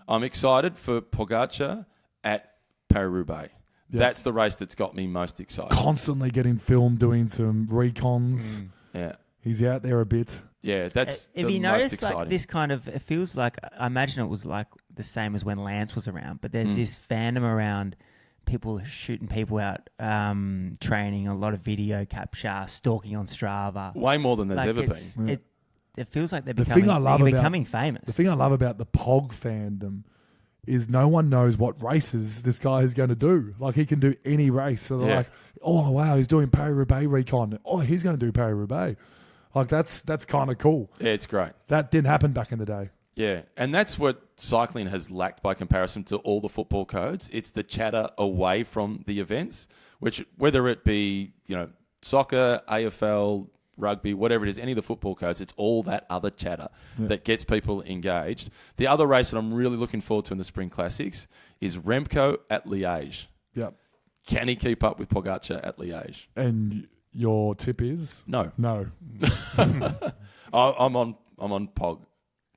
I'm excited for Pogacar at Paris-Roubaix. Yep. That's the race that's got me most excited. Constantly getting filmed, doing some recons. Yeah. He's out there a bit. Yeah, that's have the you most noticed exciting. like this kind of? It feels like I imagine it was like the same as when Lance was around, but there's this fandom around people shooting people out, training, a lot of video capture, stalking on Strava. Way more than there's ever been. Yeah. It feels like they're becoming famous. The thing I love about the Pog fandom is no one knows what races this guy is going to do. Like, he can do any race. So they're like, oh, wow, he's doing Paris-Roubaix recon. Oh, he's going to do Paris-Roubaix. Like, that's kind of cool. Yeah, it's great. That didn't happen back in the day. Yeah, and that's what cycling has lacked by comparison to all the football codes. It's the chatter away from the events, which whether it be, soccer, AFL, rugby, whatever it is, any of the football codes, it's all that other chatter that gets people engaged. The other race that I'm really looking forward to in the Spring Classics is Remco at Liège. Yep. Can he keep up with Pogacar at Liège? And your tip is? No. I'm on Pog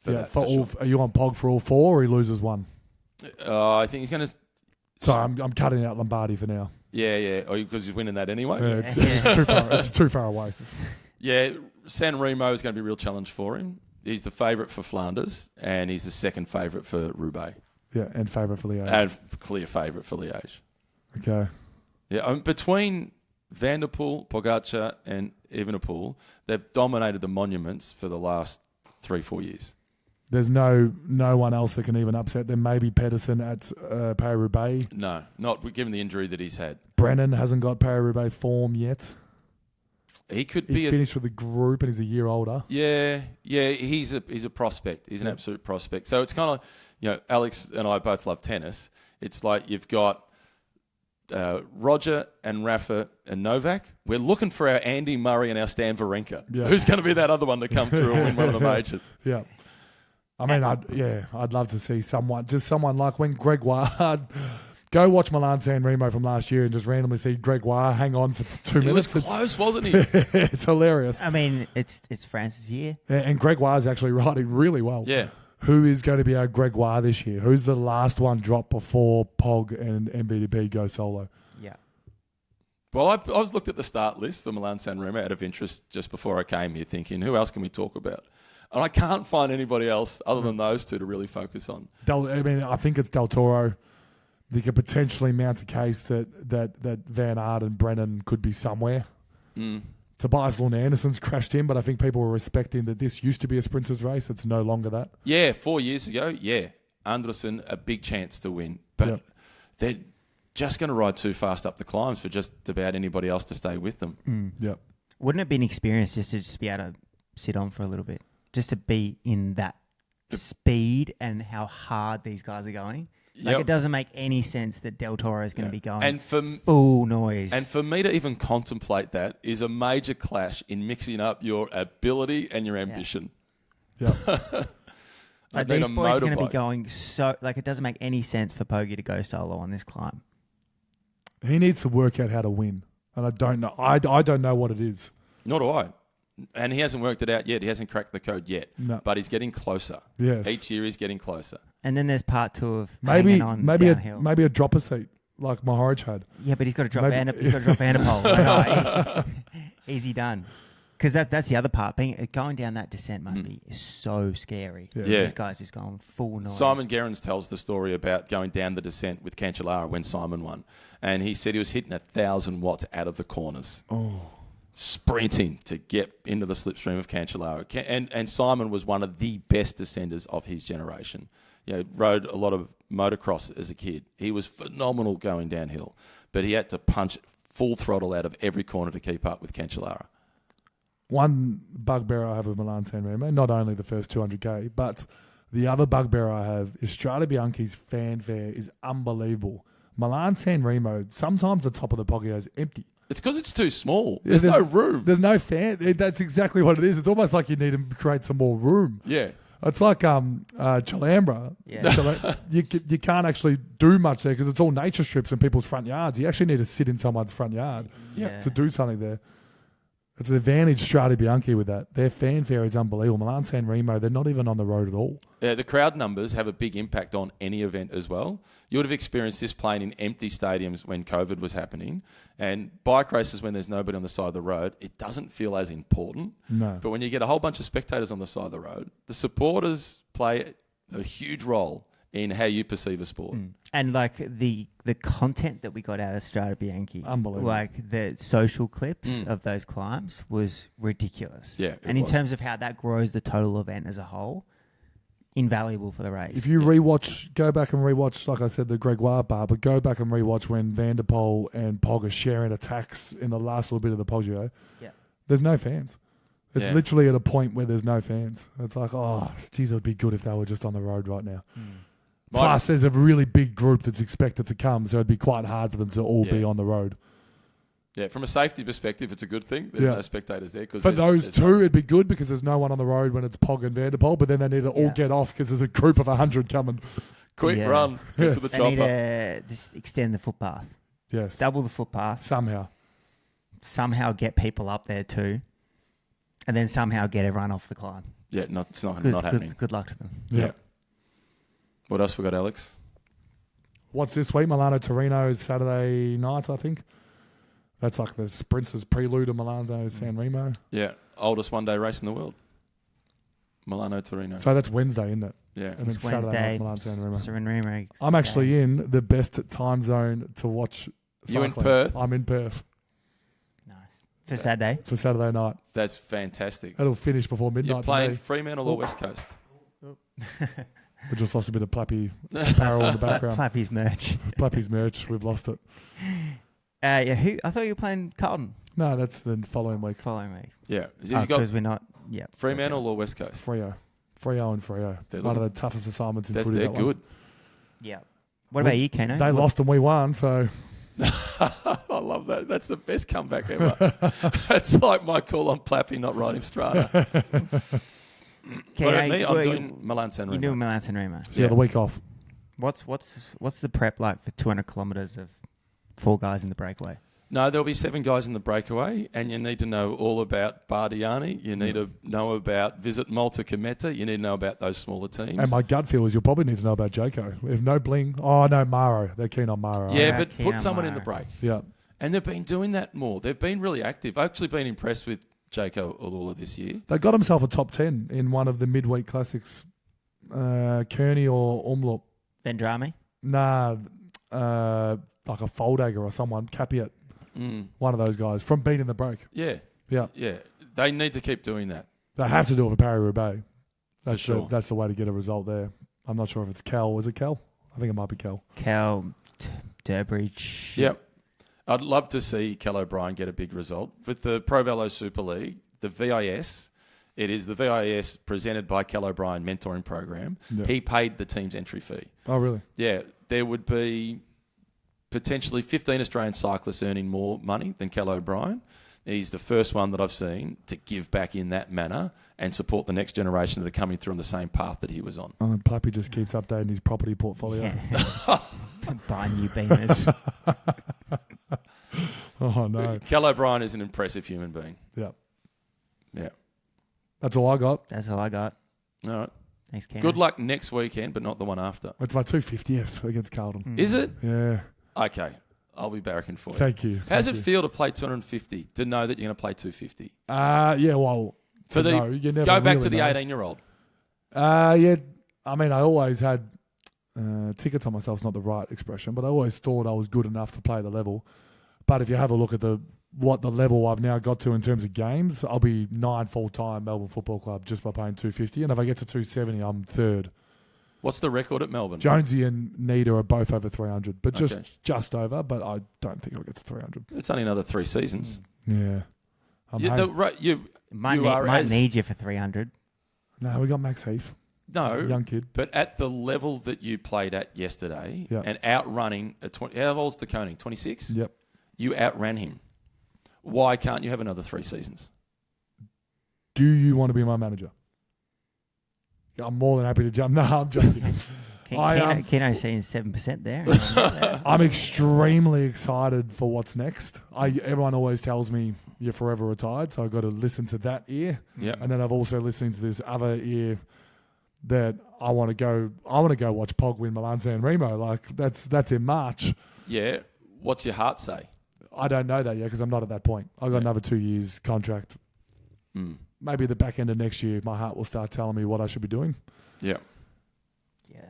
for that. For all, sure. Are you on Pog for all 4 or he loses 1? I think he's going to... Sorry, I'm cutting out Lombardi for now. Yeah. Oh, because he's winning that anyway? Yeah, it's too far away. Yeah, San Remo is going to be a real challenge for him. He's the favourite for Flanders, and he's the second favourite for Roubaix. Yeah, and favourite for Liège. And clear favourite for Liège. Okay. Yeah, between Van der Poel, Pogacar and Evenepoel, they've dominated the monuments for the last 3-4 years. There's no one else that can even upset them. Maybe Pedersen at Paris-Roubaix. No, not given the injury that he's had. Brennan hasn't got Paris-Roubaix form yet. He could He be finished with the group and he's a year older. Yeah, he's a prospect. He's an absolute prospect. So it's kind of, Alex and I both love tennis. It's like you've got Roger and Rafa and Novak. We're looking for our Andy Murray and our Stan Wawrinka. Yeah. Who's going to be that other one to come through and win one of the majors? Yeah. I mean, I'd love to see someone like when Gregoire. Go watch Milan San Remo from last year and just randomly see Gregoire hang on for 2 minutes. He was close, wasn't he? It's hilarious. I mean, it's France's year. And Gregoire's actually riding really well. Yeah. Who is going to be our Gregoire this year? Who's the last one dropped before Pog and MBDP go solo? Yeah. Well, I was looked at the start list for Milan San Remo out of interest just before I came here thinking, who else can we talk about? And I can't find anybody else other than those two to really focus on. I think it's Del Toro. They could potentially mount a case that Van Aert and Brennan could be somewhere. Tobias Lund Anderson's crashed in, but I think people were respecting that this used to be a sprinter's race. It's no longer that. Yeah, 4 years ago, Anderson, a big chance to win. But they're just going to ride too fast up the climbs for just about anybody else to stay with them. Yep. Wouldn't it be an experience just to be able to sit on for a little bit? Just to be in that speed and how hard these guys are going? It doesn't make any sense that Del Toro is going to be going full noise. And for me to even contemplate that is a major clash in mixing up your ability and your ambition. Yeah. These boys are going to be going so... it doesn't make any sense for Poggi to go solo on this climb. He needs to work out how to win. And I don't know. I don't know what it is. Nor do I. And he hasn't worked it out yet. He hasn't cracked the code yet. No. But he's getting closer. Yes. Each year he's getting closer. And then there's part two of hanging on downhill. Maybe a dropper seat like Mohoric had. Yeah, but he's got to drop Van der Poel. Easy done. Because that's the other part. Going down that descent must be so scary. Yeah. These guys just going full noise. Simon Gerrans tells the story about going down the descent with Cancellara when Simon won. And he said he was hitting 1,000 watts out of the corners. Oh. Sprinting to get into the slipstream of Cancellara. And Simon was one of the best descenders of his generation. Rode a lot of motocross as a kid. He was phenomenal going downhill. But he had to punch full throttle out of every corner to keep up with Cancellara. One bugbear I have of Milan San Remo, not only the first 200k, but the other bugbear I have is Strade Bianchi's fanfare is unbelievable. Milan San Remo, sometimes the top of the Poggio is empty. It's because it's too small. There's no room. There's no fan. That's exactly what it is. It's almost like you need to create some more room. Yeah. It's like Chalambra. Yeah. You can't actually do much there because it's all nature strips in people's front yards. You actually need to sit in someone's front yard to do something there. It's an advantage Strade Bianchi with that. Their fanfare is unbelievable. Milan San Remo, they're not even on the road at all. Yeah, the crowd numbers have a big impact on any event as well. You would have experienced this playing in empty stadiums when COVID was happening. And bike races when there's nobody on the side of the road, it doesn't feel as important. No. But when you get a whole bunch of spectators on the side of the road, the supporters play a huge role in how you perceive a sport. And the content that we got out of Strade Bianchi, unbelievable. The social clips of those climbs was ridiculous. Yeah, and in terms of how that grows the total event as a whole, invaluable for the race. If you go back and rewatch, like I said, the Gregoire bar, but go back and rewatch when Van der Poel and Pog are sharing attacks in the last little bit of the Poggio. Yeah, there's no fans. It's literally at a point where there's no fans. It's like, oh, geez, it would be good if they were just on the road right now. Plus, there's a really big group that's expected to come, so it'd be quite hard for them to all be on the road. Yeah, from a safety perspective, it's a good thing. There's no spectators there. For those two, it'd be good because there's no one on the road when it's Pog and Van der Poel, but then they need to all get off because there's a group of 100 coming. Quick run, get to the chopper. They need to just extend the footpath. Yes. Double the footpath. Somehow get people up there too, and then somehow get everyone off the climb. Yeah, it's not happening. Good luck to them. Yeah. What else we got, Alex? What's this week? Milano Tirreno Saturday night, I think. That's like the Sprinters prelude of Milano San Remo. Yeah, oldest one-day race in the world. Milano Torino. So that's Wednesday, isn't it? Yeah. And then It's Saturday Wednesday. night, Milan San Remo. San Remo. I'm actually in the best time zone to watch You in cycling. Perth? I'm in Perth Nice. For Saturday. for Saturday night. That's fantastic. It'll finish before midnight. You're playing for me. Fremantle or West Coast? We just lost a bit of Plappy apparel in the background. Plappy's merch. Plappy's merch. We've lost it. Yeah. I thought you were playing Carlton No, that's the following week. following week. Yeah. Have you got Because we're not. Yeah. Fremantle or West Coast? Freo and Freo. They're One of looking- the toughest assignments in They're footy. that one. good. Yeah. What about you, Kenno? They lost and we won, so I love that. That's the best comeback ever. It's like my call on Plappy not riding Strata. What about me? I'm doing Milan San You're Remo. doing Milan San Remo. you have the week off. What's the prep like for 200 kilometres of 4 guys in the breakaway? No, there'll be 7 guys in the breakaway, and you need to know all about Bardiani. You need to know about Visit Malta Cometa. You need to know about those smaller teams. And my gut feel is you'll probably need to know about Jaco. If no bling, no Maro. They're keen on Maro. yeah, Yeah, but Keenan, put someone in the Maro. break. Yeah. And they've been doing that more. They've been really active. I've actually been impressed with Jaco Alula this year. They got himself a top 10 in one of the midweek classics. Kearney or Umlup. Vendrame? Nah, like a Foldagger or someone. Capiat. Mm. One of those guys from beating the break. Yeah, Yeah. yeah. They need to keep doing that. They have to do it for Paris-Roubaix. That's sure. That's the way to get a result there. I'm not sure if it's Cal. Is it Cal? I think it might be Cal. Cal, Durbridge. Yep. I'd love to see Cal O'Brien get a big result. With the Pro Velo Super League, the VIS, it is the VIS presented by Cal O'Brien mentoring program. Yeah. He paid the team's entry fee. Oh, really? Yeah, there would be potentially 15 Australian cyclists earning more money than Cal O'Brien. He's the first one that I've seen to give back in that manner and support the next generation that are coming through on the same path that he was on. And Plappy just keeps updating his property portfolio. Yeah. Buy new beamers. Oh, no. Cal O'Brien is an impressive human being. Yeah. Yeah. That's all I got. That's all I got. All right. Thanks, Kenno. Good luck next weekend, but not the one after. It's my 250th against Carlton. Mm. Is it? Yeah. Okay. I'll be barracking for you. Thank you. How does it Thank you. feel to play 250, to know that you're going to play 250? Yeah, well, For the, you never go back really to the know. 18-year-old. Yeah, I mean, I always had tickets on myself. Is not the right expression, but I always thought I was good enough to play the level. But if you have a look at what the level I've now got to in terms of games, I'll be 9 full-time Melbourne Football Club just by playing 250. And if I get to 270, I'm third. What's the record at Melbourne? Jonesy and Nita are both over 300, but Okay. just over. But I don't think I'll get to 300. It's only another 3 seasons. Yeah. You Might are need you for 300. No, we got Max Heath, No, young kid. but at the level that you played at yesterday Yeah. and outrunning a 20, how old's DeConing? 26? Yep. You outran him. Why can't you have another 3 seasons? Do you want to be my manager? I'm more than happy to jump. No, I'm joking. Kenno's seeing 7% there. I'm extremely excited for what's next. Everyone always tells me you're forever retired, so I've got to listen to that ear. Yeah. And then I've also listened to this other ear that I want to go watch Pog win Milan San Remo. Like that's in March. Yeah. What's your heart say? I don't know that yet because I'm not at that point. I've got another 2 years contract. Mm. Maybe at the back end of next year, my heart will start telling me what I should be doing. Yeah. Yeah.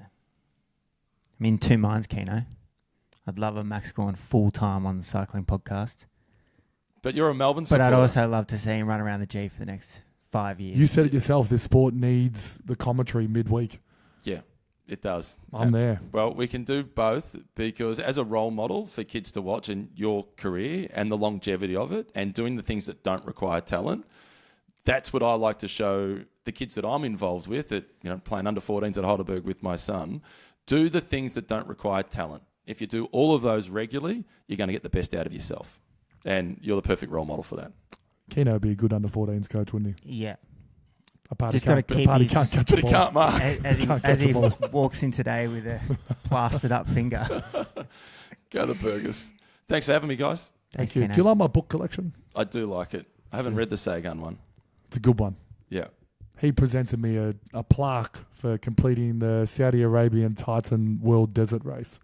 I'm in 2 minds, Kenno. I'd love a Max going full-time on the cycling podcast. But you're a Melbourne But supporter. I'd also love to see him run around the G for the next 5 years. You said it yourself. This sport needs the commentary midweek. Yeah, it does. I'm there. Well, we can do both because as a role model for kids to watch in your career and the longevity of it and doing the things that don't require talent, that's what I like to show the kids that I'm involved with, playing under 14s at Heidelberg with my son. Do the things that don't require talent. If you do all of those regularly, you're going to get the best out of yourself. And you're the perfect role model for that. Keno would be a good under 14s coach, wouldn't he? Yeah. A party Just gotta keep his- can't catch a But he ball. can't mark. As he walks in today with a plastered up finger. Go the burgers. Thanks for having me, guys. Thanks, Thank you. Kenno. Do you like my book collection? I do like it. I haven't read the Sagan one. It's a good one. Yeah. He presented me a plaque for completing the Saudi Arabian Titan World Desert Race.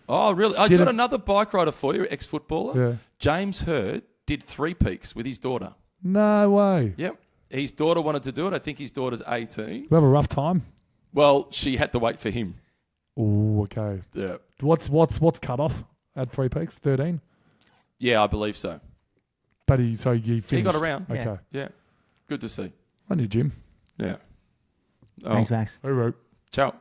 Oh, really? I Did got it- another bike rider for you, ex-footballer. Yeah. James Hurd did 3 peaks with his daughter. No way. Yep. His daughter wanted to do it. I think his daughter's 18. We have a rough time. Well, she had to wait for him. Oh, okay. Yeah. What's cut off at 3 Peaks? 13. Yeah, I believe so. But he finished. He got around. Okay. Yeah. Good to see. On your Jim. Yeah. Thanks, Max. Hooroo. Ciao.